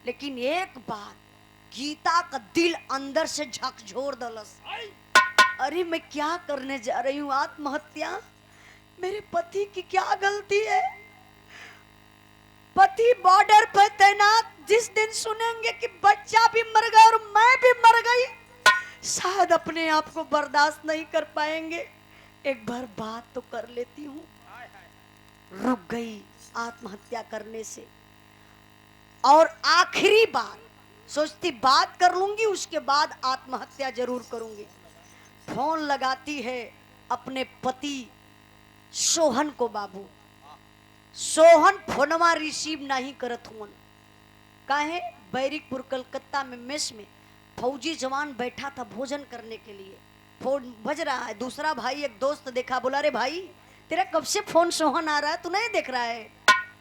लेकिन एक बात गीता का दिल अंदर से झकझोर दलस, अरे मैं क्या करने जा रही हूँ आत्महत्या? मेरे पति की क्या गलती है? पति बॉर्डर पर तैनात, जिस दिन सुनेंगे कि बच्चा भी मर गया और मैं भी मर गई, शायद अपने आप को बर्दाश्त नहीं कर पाएंगे। एक बार बात तो कर लेती हूँ। रुक गई आत्महत्या करने से, और आखिरी बार सोचती बात कर लूंगी, उसके बाद आत्महत्या जरूर करूंगी। फोन लगाती है अपने पति सोहन को। बाबू सोहन फोनवा रिसीव नहीं करत हुआ, काहे? बैरिकपुर कलकत्ता में मेस में फौजी जवान बैठा था भोजन करने के लिए, फोन बज रहा है। दूसरा भाई एक दोस्त देखा, बोला रे भाई तेरा कब से फोन सोहन आ रहा है, तू नहीं देख रहा है?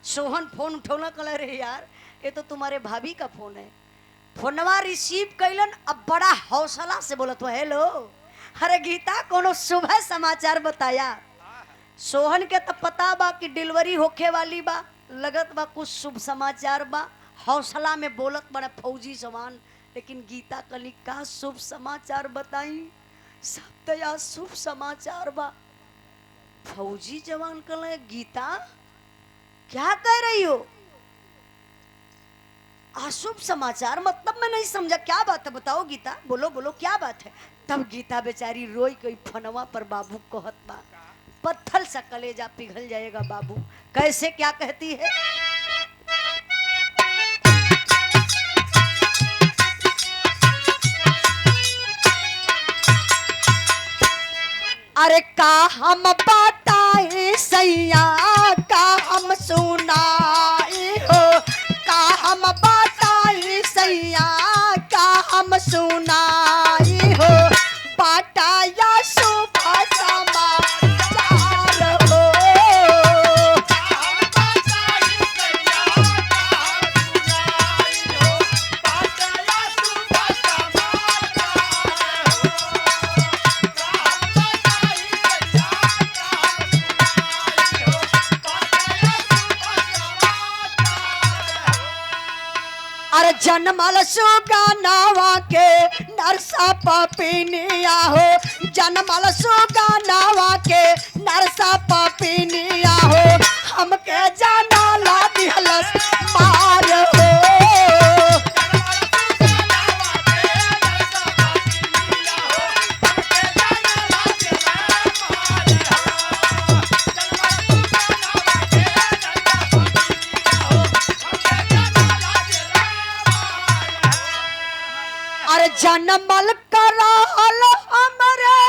सोहन फोन उठौला, कल रे यार ये तो तुम्हारे भाभी का फोन है। फोनवा रिसीव कैलन, अब बड़ा हौसला से बोला तो हेलो, अरे गीता कोनो सुबह समाचार बताया। सोहन के तो पता बा कि डिलीवरी होखे वाली बा, लगत बा कुछ शुभ समाचार बा, हौसला में बोलत बड़ा फौजी जवान। लेकिन गीता कली का शुभ समाचार बताई? सब तो शुभ समाचार बा। फौजी जवान कले गीता क्या कह रही हो? अशुभ समाचार मतलब मैं नहीं समझा, क्या बात है बताओ गीता, बोलो बोलो क्या बात है। तब गीता बेचारी रोई कोई फनवा पर बाबू कहत बा, पत्थर सा कलेजा पिघल जाएगा बाबू। कैसे क्या कहती है? अरे का हम बताए सैया, का हम सुनाए हो, का हम बताए सैया, का हम सुनाए हो, बाटाया सुबह समाचार हो। अरे जनमल सुगानावा के नरसा पपिनिया हो, जनमल सुगानावा के नरसा पपिनिया हो, हमके जाना ला दिहलस मार हो। अरे जनमल कराल हमरे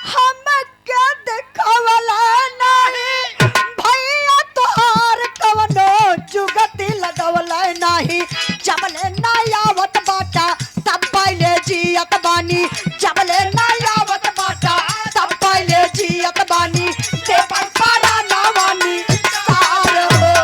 हमके देखवला नहीं, भैया तोहार कवनो जुगती लगवला नहीं। जबले ना आवत बाटा तब पहले जियत बानी, जबले ना आवत बाटा तब पहले जियत बानी, दे पर पारा ना वानी सार हो।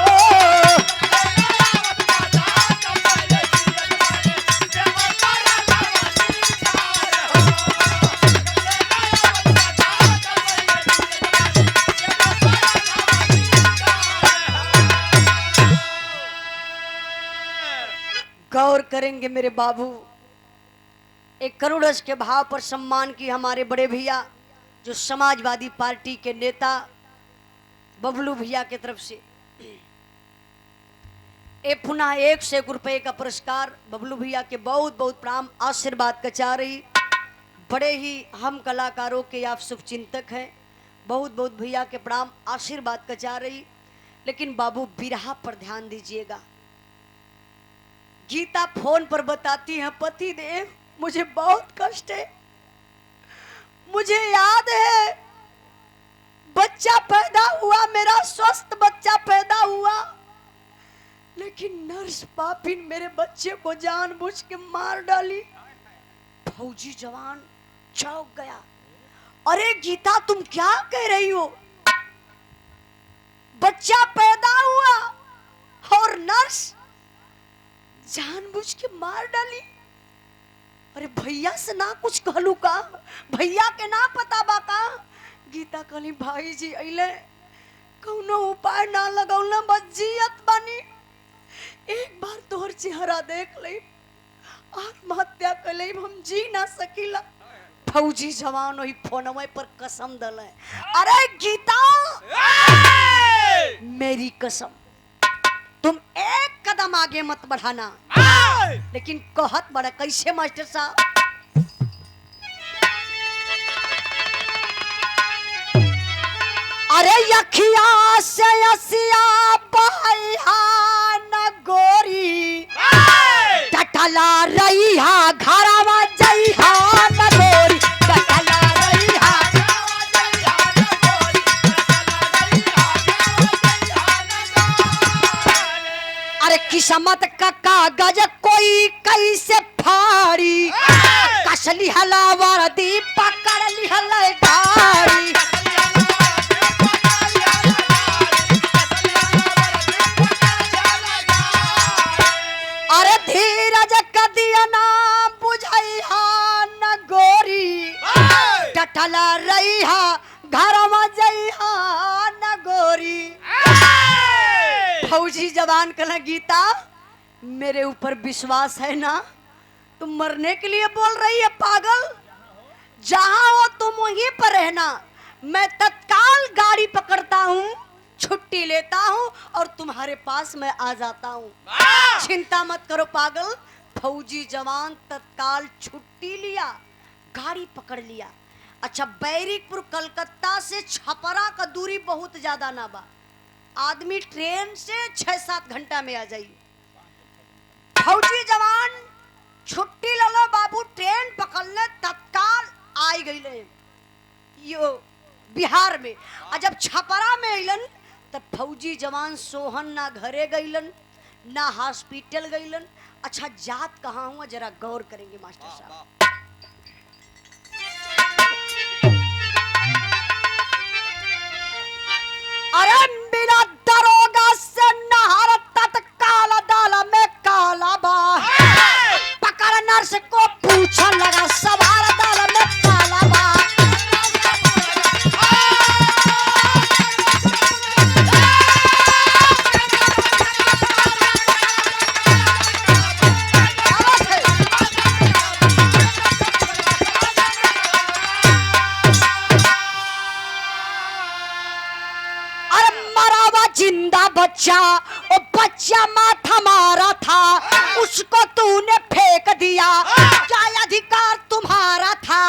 गौर करेंगे मेरे बाबू, एक करोड़स के भाव पर सम्मान की हमारे बड़े भैया जो समाजवादी पार्टी के नेता बबलू भैया की तरफ से एक पुनः 101 रुपए का पुरस्कार बबलू भैया के बहुत बहुत प्रणाम, आशीर्वाद का चाह रही। बड़े ही हम कलाकारों के आप शुभचिंतक हैं। बहुत बहुत भैया के प्रणाम, आशीर्वाद का चाह रही। लेकिन बाबू बिरहा पर ध्यान दीजिएगा। गीता फोन पर बताती है, पति देव मुझे बहुत कष्ट है, मुझे याद है बच्चा पैदा हुआ, मेरा स्वस्थ बच्चा पैदा हुआ, लेकिन नर्स पापिन मेरे बच्चे को जानबूझ के मार डाली। फौजी जवान चौंक गया। अरे गीता तुम क्या कह रही हो? बच्चा पैदा हुआ और नर्स जानबूझ के मार डाली। अरे भैया से ना कुछ कहलू का? भैया के ना पता बा का? गीता कहली भाई जी अइले कौनो उपाय ना लगौला, बज्जियत बनी। एक बार तोहर चेहरा देख ले, आत्महत्या कर ले, हम जी ना सकीला। फौजी जवान वही फोनवे पर कसम दले, अरे गीता मेरी कसम तुम एक कदम आगे मत बढ़ाना। लेकिन कहत बड़ा कैसे मास्टर साहब? अरे यखिया से असिया बहिया न गोरी, टटला रही हा घरवा जइहा न गोरी, टटला रही हा घरवा जइहा न गोरी, टटला रही हा घरवा जइहा न गोरी। अरे किस्मत का कागज कोई कैसे फाड़ी, कसली हला वर्दी पकड़ ली हला गाड़ी। अरे धीरज कदिया ना बुझैहा न गोरी, टटला रही हा घर में जइहा न गोरी। फौजी जवान कहला गीता मेरे ऊपर विश्वास है ना? तुम मरने के लिए बोल रही है पागल? जहां हो तुम वहीं पर रहना, मैं तत्काल गाड़ी पकड़ता हूँ, छुट्टी लेता हूँ और तुम्हारे पास मैं आ जाता हूँ। चिंता मत करो पागल। फौजी जवान तत्काल छुट्टी लिया, गाड़ी पकड़ लिया। अच्छा, बैरिकपुर कलकत्ता से छपरा का दूरी बहुत ज्यादा ना बा, आदमी ट्रेन से 6-7 घंटा में आ जाइए। फौजी जवान छुट्टी ले लो बाबू, ट्रेन पकड़ने तत्काल आई गई यो बिहार में। और जब छपरा में अलन तब फौजी जवान सोहन ना घरे गईलन ना हॉस्पिटल गईलन। अच्छा जात कहाँ हुआ जरा गौर करेंगे मास्टर साहब। अरे बिना दरोगा से नहर तत्काल दाल में काला बा, पकड़ नर्स को पूछा लगा सवार दाल में काला बा। जिंदा बच्चा, ओ बच्चा माथा मारा था, उसको तूने फेंक दिया, क्या अधिकार तुम्हारा था?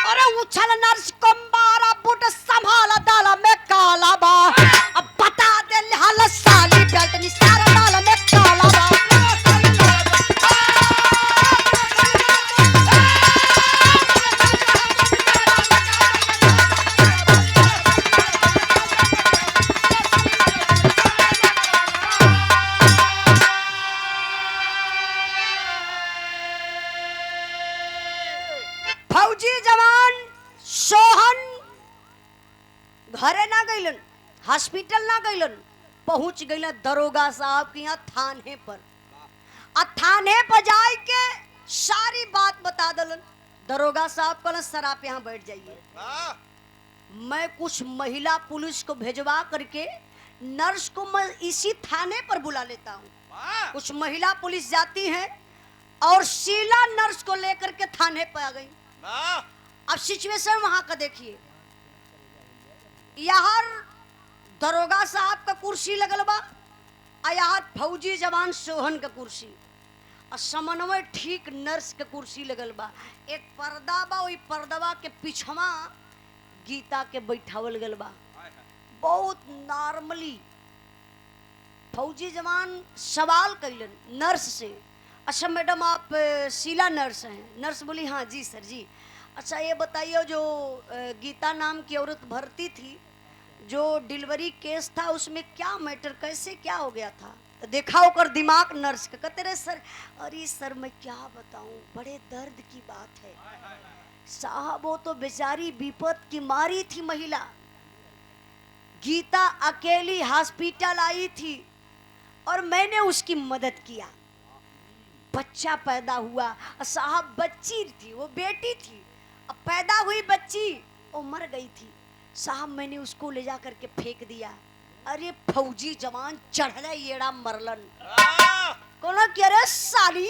अरे उछल नर्स को मारा, बुट संभाला दाल में काला बा। अब बता दे हाल साली बेल्ट निसार दाल में काला बा। फौजी जवान सोहन घरे ना गईलन, हॉस्पिटल ना गईलन, पहुंच गईलन दरोगा साहब के यहाँ थाने पर। थाने पर जाए के सारी बात बता दलन। दरोगा साहब कहलन सर आप यहाँ बैठ जाइए, मैं कुछ महिला पुलिस को भेजवा करके नर्स को मैं इसी थाने पर बुला लेता हूँ। कुछ महिला पुलिस जाती है और शीला नर्स को लेकर के थाने पर आ गई। अब सिचुएशन वहां का देखिए, यहाँ दरोगा साहब का कुर्सी लगल बा, यहाँ फौजी जवान सोहन का कुर्सी। और समन्वय ठीक नर्स के कुर्सी लगल बा, एक पर्दा बा, वही पर्दवा के पिछवा गीता के बैठावल गल बा। बहुत नॉर्मली फौजी जवान सवाल कैलन नर्स से, अच्छा मैडम आप शीला नर्स हैं? नर्स बोली हाँ जी सर जी। अच्छा ये बताइए जो गीता नाम की औरत भर्ती थी, जो डिलीवरी केस था उसमें क्या मैटर, कैसे क्या हो गया था? तो देखा होकर दिमाग नर्स का, कहते रहे सर अरे सर मैं क्या बताऊं, बड़े दर्द की बात है साहब, वो तो बेचारी विपत की मारी थी महिला, गीता अकेली हॉस्पिटल आई थी और मैंने उसकी मदद किया, बच्चा पैदा हुआ साहब, बच्ची थी वो बेटी थी, अब पैदा हुई बच्ची वो मर गई थी साहब, मैंने उसको ले जा करके फेंक दिया। अरे फौजी जवान चढ़ले येड़ा मरलन, कोनो कह रहे साली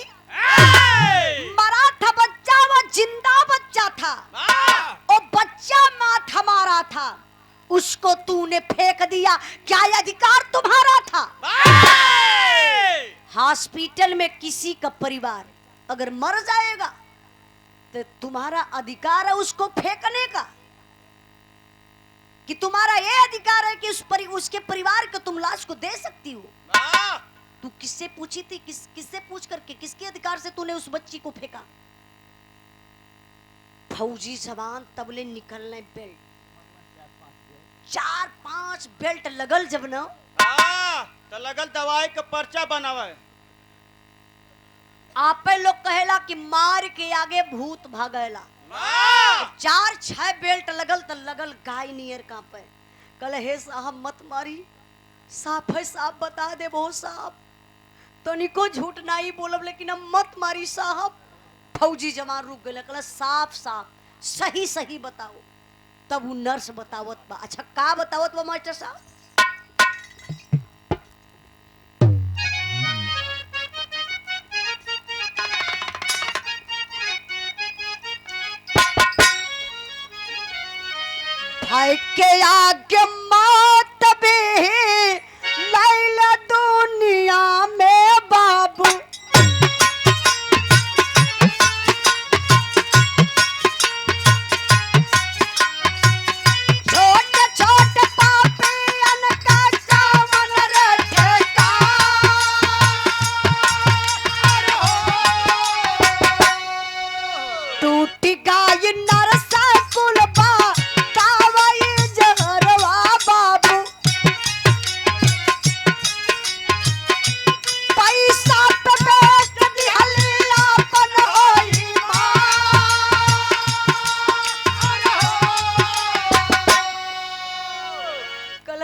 मरा था बच्चा, वो जिंदा बच्चा था, वो बच्चा मात हमारा था, उसको तूने फेंक दिया, क्या ये अधिकार तुम्हारा था? हॉस्पिटल में किसी का परिवार अगर मर जाएगा तो तुम्हारा अधिकार है उसको फेंकने का, कि तुम्हारा ये अधिकार है कि उसके परिवार को तुम लाश को दे सकती हो? तू किससे पूछी थी, किससे पूछ करके, किसके अधिकार से तूने उस बच्ची को फेंका? फौजी जवान तबले निकलने बेल्ट, 4-5 बेल्ट लगल जब न तो लगल दवाई का पर्चा बनावे। आपे लोग कहेला कि मार के आगे भूत भागेला, 4-6 बेल्ट लगल तो लगल गाय नियर कांपे, कल हे साहब मत मारी, साफ है साहब बता दे वो साहब, तो निको झूठ नहीं बोलब लेकिन अब मत मारी साहब। फौजी जवान रुक गए, कल साफ साफ सही सही बताओ, तब वो नर्स बतावत बा। अच्छा का बतावत बा मास्टर साहब? भाई के आगे मौत भी लैला दुनिया में बाबू, छोटे छोटे पापियन का कामन रखेगा, टूटी गाय नरसा कुलबा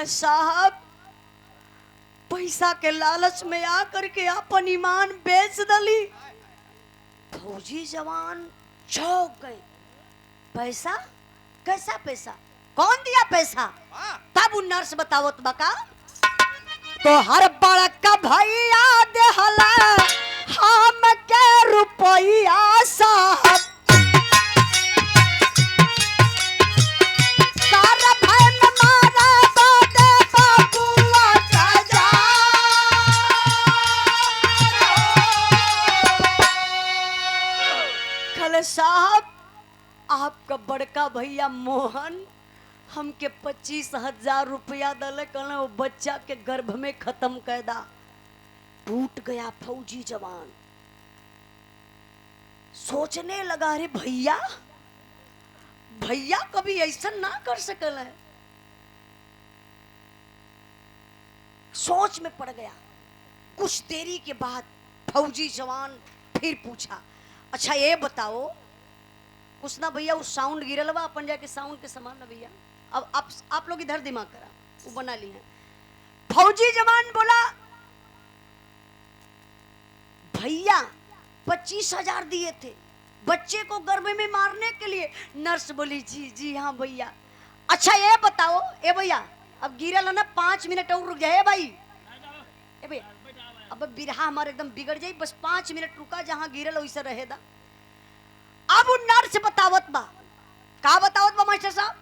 साहब, पैसा के लालच में आकर के अपन ईमान बेच दली। फौजी जवान चौंक गए, पैसा कैसा पैसा, कौन दिया पैसा? तब नर्स बतावत बका, तो हर बड़का भैया देहला हम के रुपया साहब, साहब आपका बड़का भैया मोहन हमके 25,000 रुपया दले, कहना वो बच्चा के गर्भ में खत्म कर दा। टूट गया फौजी जवान, सोचने लगा रे भैया भैया कभी ऐसा ना कर सकल है, सोच में पड़ गया। कुछ देरी के बाद फौजी जवान फिर पूछा, अच्छा ये बताओ कुछ ना भैया, उस साउंड गिरल बा, अपन जाके साउंड के समान ना भैया, अब आप लोग इधर दिमाग करा, वो बना ली है। फौजी जवान बोला भैया 25,000 दिए थे बच्चे को गर्भ में मारने के लिए। नर्स बोली जी जी हाँ भैया। अच्छा ये बताओ ए भैया, अब गिरल है ना, 5 मिनट और रुक जाए भाई, ए भैया अब बिरहा हमारे एकदम बिगड़ जाए, बस 5 मिनट रुका, जहां गिरल वैसे रहेगा। अब उन नर्स बतावत बा, का बतावत बा मास्टर साहब?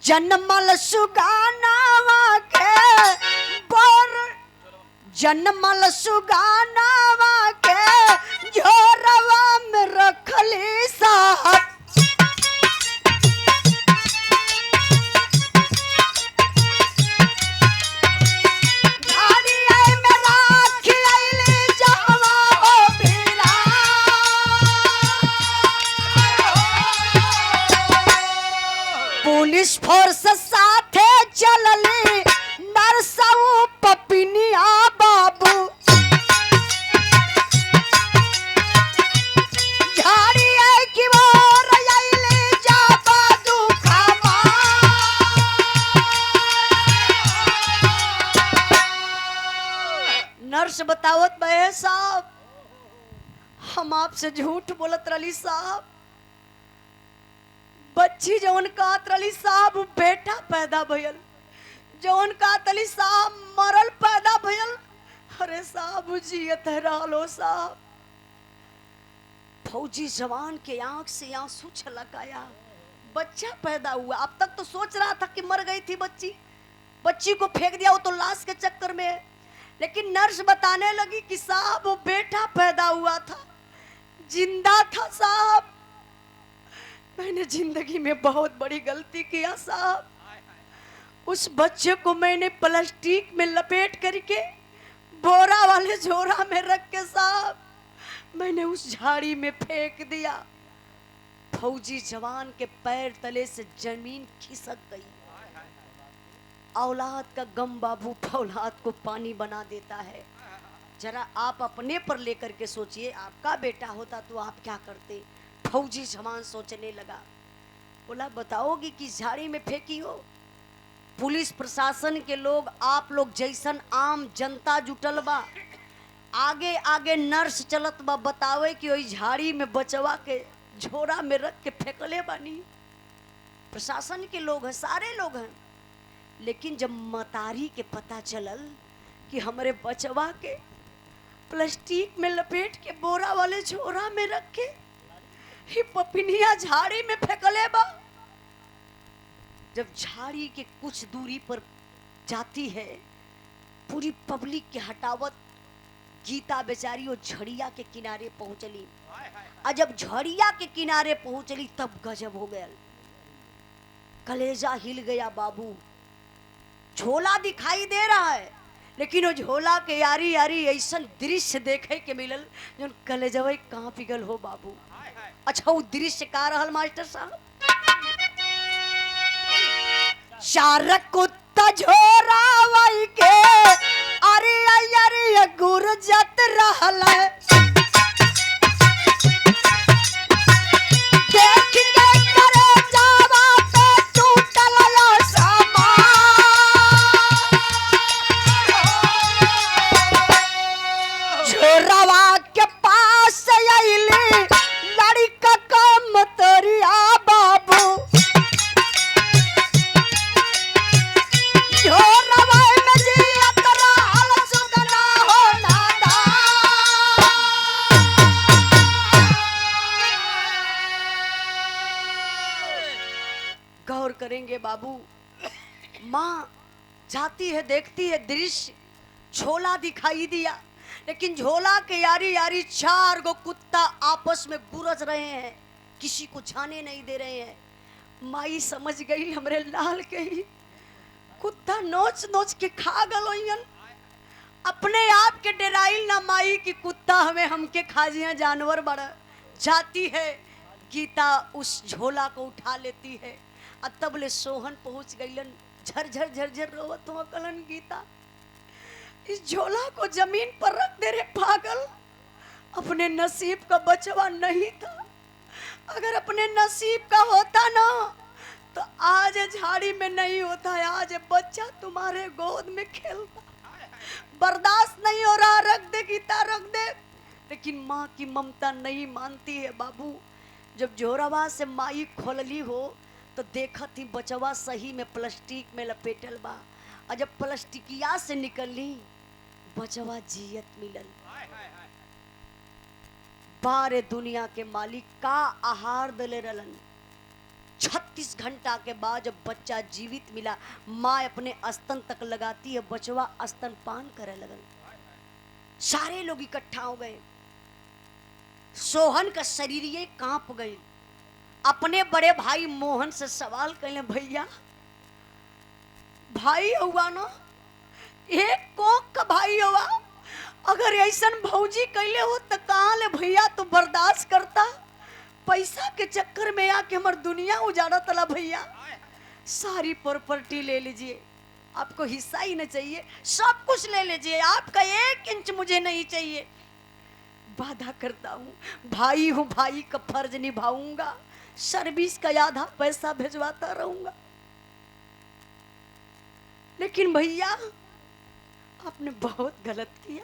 जन्मल सुगाना के बर, जनमल सुगानावा के झोरवा में रखली साहब। पुलिस फोर्स साथे चलली नरसऊ पपिनिया बाबू। झाड़ी है कि मोर आइले जा बादू खामा। नर्स बतावत बे साहब हम आपसे झूठ बोलत रही साहब। बच्ची जौन कहत रही साहब बेटा पैदा भयल, जौन कहत रही साहब मरल पैदा भयल। अरे साहब जियत रहलो साहब। फौजी जवान के आंख से आंसू छलक आया। बच्चा पैदा हुआ, अब तक तो सोच रहा था कि मर गई थी बच्ची, बच्ची को फेंक दिया वो तो लाश के चक्कर में। लेकिन नर्स बताने लगी कि साहब वो बेटा पैदा हुआ था, जिंदा था साहब। मैंने जिंदगी में बहुत बड़ी गलती किया साहब। उस बच्चे को मैंने प्लास्टिक में लपेट करके बोरा वाले झोरा में रख के साहब मैंने उस झाड़ी में फेंक दिया। फौजी जवान के पैर तले से जमीन खिसक गई। औलाद का गम बाबू औलाद को पानी बना देता है। जरा आप अपने पर लेकर के सोचिए, आपका बेटा होता तो आप क्या करते। फौजी जवान सोचने लगा, बोला बताओगी कि झाड़ी में फेंकी हो। पुलिस प्रशासन के लोग, आप लोग जैसन आम जनता जुटल बा, आगे आगे नर्स चलत बा, बतावे कि वही झाड़ी में बचवा के झोरा में रख के फेंकले बानी। प्रशासन के लोग हैं, सारे लोग हैं। लेकिन जब मतारी के पता चलल कि हमारे बचवा के प्लास्टिक में लपेट के बोरा वाले झोरा में रख के ही पपिनिया झाड़ी में फेंकले बा। जब झाड़ी के कुछ दूरी पर जाती है, पूरी पब्लिक के हटावत गीता बेचारी वो झड़िया के किनारे पहुंचली। और जब झड़िया के किनारे पहुंचली तब गजब हो गया, कलेजा हिल गया बाबू। झोला दिखाई दे रहा है, लेकिन वो झोला के यारी यारी ऐसा दृश्य देखे के मिलल जो कलेजवा कहाँ पिघल हो बाबू। अच्छा वो दृश्य का रहल मास्टर साहब, चार कुत्ता झोरा वही के अरे अरे गुरजत रहल। देख के करे जावा पे टूटल सामान। झोरवा के पास आइली लड़का का मतरिया बाबू। झोरवा में जियत रहल सुगना हो नादा। गौर करेंगे बाबू, माँ जाती है देखती है दृश्य, झोला दिखाई दिया, लेकिन झोला के यारी यारी चार गो कुत्ता आपस में गुरज रहे हैं, किसी को जाने नहीं दे रहे हैं। माई समझ गई हमरे लाल के ही कुत्ता नोच नोच के खा गलोयन। अपने आप के डराइल ना माई की कुत्ता हमें हमके खाजिया जानवर बड़ा। जाती है गीता उस झोला को उठा लेती है, और तब ले सोहन पहुंच गईलन। झरझर झरझर रोवत हो कलन गीता, इस झोला को जमीन पर रख दे रे पागल। अपने नसीब का बचवा नहीं था, अगर अपने नसीब का होता ना तो आज झाड़ी में नहीं होता, आज बच्चा तुम्हारे गोद में खेलता। बर्दाश्त नहीं हो रहा, रख दे गीता रख दे। लेकिन माँ की ममता नहीं मानती है बाबू। जब झोरावा से माई खोलली हो तो देखा थी बचवा सही में प्लास्टिक में लपेटल बा, और जब प्लास्टिकिया से निकलली बचवा जियत मिलल। बारे दुनिया के मालिक का आहार दले रलन। 36 घंटा के बाद जब बच्चा जीवित मिला, माँ अपने स्तन तक लगाती है, बचवा स्तनपान करे लगल। सारे लोग इकट्ठा हो गए। सोहन का शरीर ये कांप गई। अपने बड़े भाई मोहन से सवाल करें, भैया भाई हुआ ना, एक कोक का भाई हुआ, अगर ऐसा भौजी कैले हो तो कहाँ ले भैया तू बर्दाश्त करता? पैसा के चक्कर में आके हमार दुनिया उजाड़ा तला भैया। सारी प्रॉपर्टी ले लीजिए, आपको हिस्सा ही नहीं चाहिए, सब कुछ ले लीजिए, आपका 1 इंच मुझे नहीं चाहिए। वादा करता हूँ भाई हूँ, भाई का फर्ज निभाऊंगा, सर्विस का आधा पैसा भिजवाता रहूंगा। लेकिन भैया आपने बहुत गलत किया।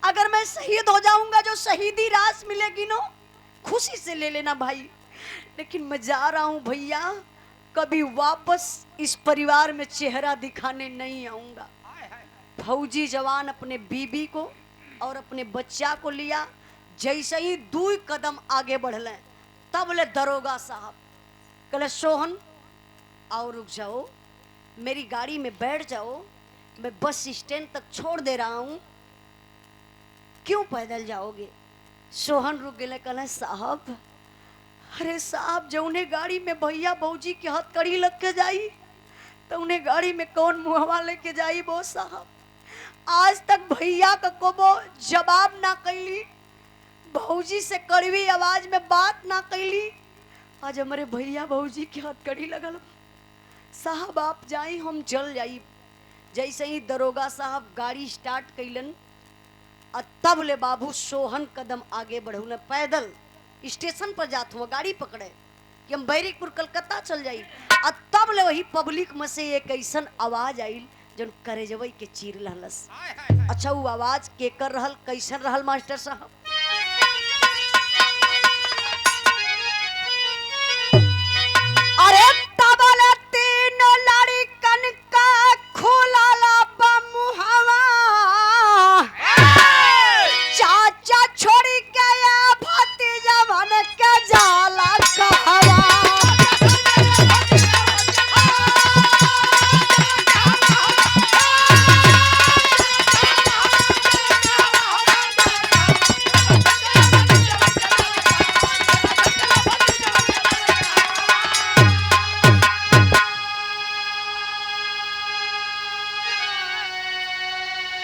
अगर मैं शहीद हो जाऊंगा, जो शहीदी रास मिलेगी ना, खुशी से ले लेना भाई। लेकिन मैं जा रहा हूं भैया, कभी वापस इस परिवार में चेहरा दिखाने नहीं आऊंगा। फौजी जवान अपने बीबी को और अपने बच्चा को लिया, जैसे ही 2 कदम आगे बढ़ले तब बोले दरोगा साहब कहले, सोहन और रुक जाओ, मेरी गाड़ी में बैठ जाओ, मैं बस स्टैंड तक छोड़ दे रहा हूं, क्यों पैदल जाओगे? सोहन रुक गए, कहले साहब, अरे साहब जो उन्हें गाड़ी में भैया भौजी की हथकड़ी लग के जाई तो उन्हें गाड़ी में कौन मुहवा लेके जाई? वो साहब आज तक भैया का कोबो जवाब ना कैली, भौजी से कड़वी आवाज में बात ना कैली, आज हमारे भैया भौजी की हथकड़ी लगल। साहब आप जाई, हम चल जाई। जैसे ही दरोगा साहब गाड़ी स्टार्ट कैलन, तब ले बाबू सोहन कदम आगे बढ़ू, पैदल स्टेशन पर जात हुआ गाड़ी पकड़े कि हम बैरिकपुर कलकत्ता चल जाई। तब ले वही पब्लिक में से एक ऐसा आवाज आई जन करेजवई के चीर लहलस। अच्छा वो आवाज के कर रहल, कैसन रहल मास्टर साहब? अरे तबल 3 लड़कन का खुलाला बमुहवा, चाचा छोड़ी के या भतीजा बन के जाला कहवा।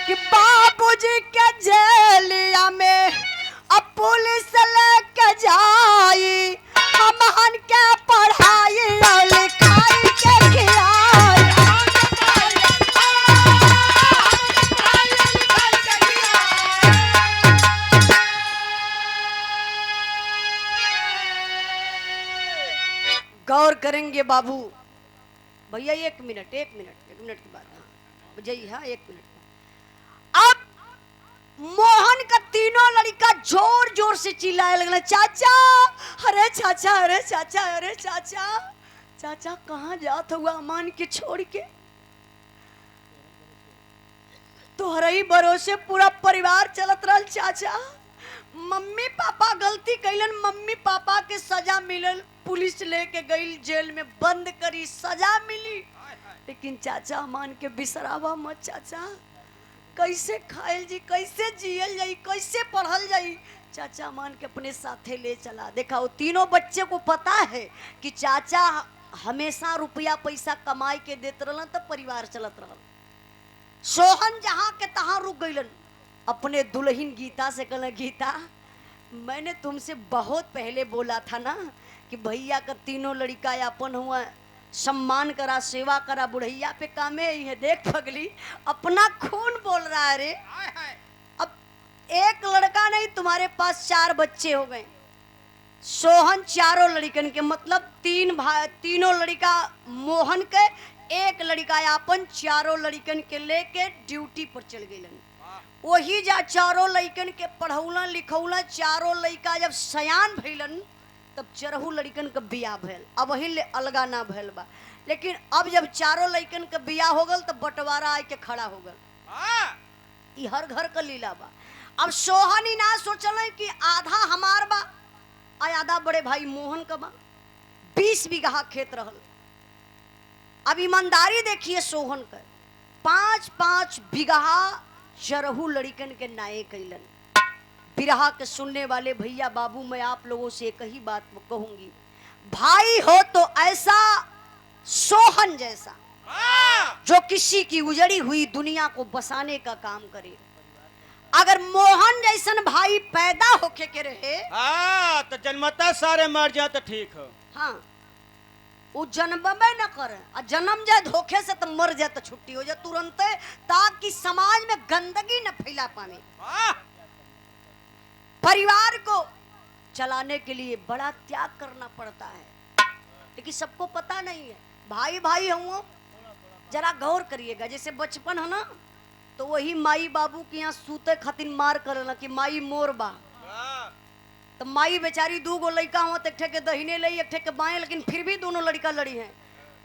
कि बाबूजी के जेलिया में अब पुलिस लेके जाई, हमहन के पढ़ाई और लिखाई के खियाई। गौर करेंगे बाबू भैया, 1 मिनट की बात। हाँ जय, हाँ 1 मिनट। अब मोहन का तीनों लड़का जोर जोर से चिल्लाए लगना, चाचा अरे चाचा, अरे चाचा, अरे चाचा, चाचा कहाँ जात हुआ अमान के छोड़ के? तोहरा ही भरोसे पूरा परिवार चलत रहल चाचा। मम्मी पापा गलती कैलन, मम्मी पापा के सजा मिलल, पुलिस लेके गई, जेल में बंद करी, सजा मिली। लेकिन चाचा अमान के बिसरावा मत चाचा, कैसे खायल जी, कैसे जियल जाई, कैसे पढ़ल जाई? चाचा मान के अपने साथे ले चला। देखा वो तीनों बच्चे को पता है कि चाचा हमेशा रुपया पैसा कमाई के देते रहलन तो परिवार चलत रहल। सोहन जहाँ के तहाँ रुक गईलन, अपने दुल्हन गीता से कहला, गीता मैंने तुमसे बहुत पहले बोला था ना कि भैया का तीनों लड़का अपन हुआ, सम्मान करा, सेवा करा, बुढ़ैया पे कामे ही है। देख पगली अपना खून बोल रहा है रे। अब एक लड़का नहीं, तुम्हारे पास 4 बच्चे हो गए। सोहन चारों लड़कन के, मतलब 3 भाई, तीनों लड़का मोहन के, एक लड़का अपन, चारों लड़कन के लेके ड्यूटी पर चल गईलन। वही जा चारों लड़कन के पढ़ौला लिखौला, चारों लड़का जब सयान भइलन तब चरहू लड़कन का बियाह भैल। अब वही ले अलगा ना भैल बा, लेकिन अब जब चारों लड़कन का बियाह हो गल तब बंटवारा आके खड़ा हो गल। ई हर घर का लीला बा। अब सोहन ही ना सोचल कि आधा हमार बा और आधा बड़े भाई मोहन का बा। 20 बीघा खेत रहल। अब ईमानदारी देखिए सोहन का, 5-5 बीघा चरहू लड़िकन के नाये कैलन। बिरहा के सुनने वाले भैया बाबू, मैं आप लोगों से एक ही बात कहूंगी, भाई हो तो ऐसा सोहन जैसा जो किसी की उजड़ी हुई दुनिया को बसाने का काम करे। अगर मोहन जैसन भाई पैदा होके के रहे, हाँ तो जन्मता सारे मर जाए तो ठीक हो। हाँ वो जन्मबे न करे, और जन्म जाए धोखे से तो मर जाए तो छुट्टी हो जाए तुरंत, ताकि समाज में गंदगी न फैला पावे। परिवार को चलाने के लिए बड़ा त्याग करना पड़ता है, लेकिन सबको पता नहीं है। भाई भाई हूँ, जरा गौर करिएगा। जैसे बचपन है ना, तो वही माई बाबू के यहाँ सूते खातिर मार करना कि माई मोर बा, तो माई बेचारी 2 गो लड़का हुआ, एक ठे के दहिने लई एक ठे के बाएं, लेकिन फिर भी दोनों लड़का लड़ी हैं।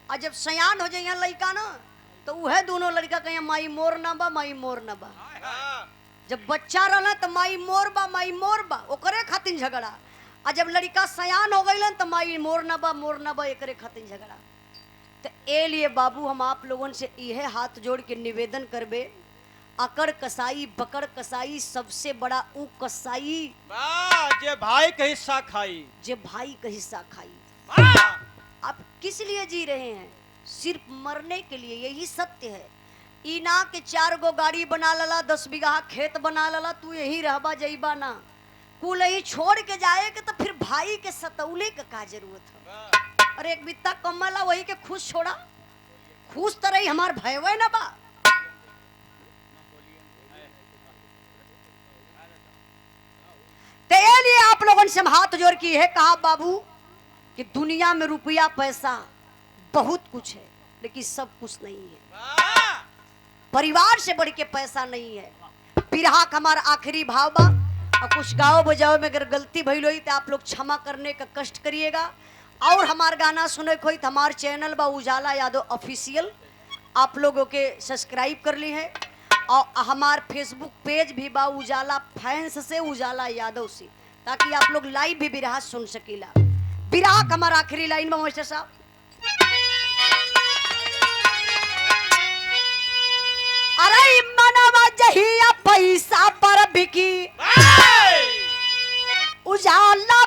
और जब सयान हो जाए यहाँ लड़का ना, तो वह दोनों लड़का कहें माई मोर ना बा, माई मोर ना बा। जब बच्चा रहना तो माई मोर बा ओकरे खातिर झगड़ा, और जब लड़का सयान हो गई तो माई मोर ना बा एकरे खातिर झगड़ा। तो ए लिए बाबू हम आप लोगों से यह हाथ जोड़ के निवेदन करबे, अकड़ कसाई बकड़ कसाई सबसे बड़ा ऊ कसाई जे भाई का हिस्सा खाई, जे भाई का हिस्सा खाई। आप किस लिए जी रहे हैं? सिर्फ मरने के लिए। यही सत्य है। इना के 4 गो गाड़ी बना लला, 10 बीघा खेत बना लला, तू यही रहबा जईबा ना, कुल ही छोड़ के जाए के तो फिर भाई के सतौले का जरूरत है। अरे एक बित्ता कमला वही के खुश छोड़ा, खुश तो रही हमार भयवे ना बा। लिए आप लोगों से हाथ जोड़ के है कहा बाबू कि दुनिया में रुपया पैसा बहुत कुछ है, लेकिन सब कुछ नहीं है। परिवार से बढ़ के पैसा नहीं है। बिरहा का हमारा आखिरी भाव बा, और कुछ गाओ बजाओ में अगर गलती भइल होई तो आप लोग क्षमा करने का कष्ट करिएगा। और हमार गाना सुने कोई तो हमार चैनल बा उजाला यादव ऑफिशियल, आप लोगों के सब्सक्राइब कर ली है। और हमार फेसबुक पेज भी बा उजाला फैंस से उजाला यादव से, ताकि आप लोग लाइव भी बिरहा सुन सकीला। बिरहा का हमारा आखिरी लाइन में मास्टर साहब, अरे मनवा जहिया पैसा पर बिकी उजाला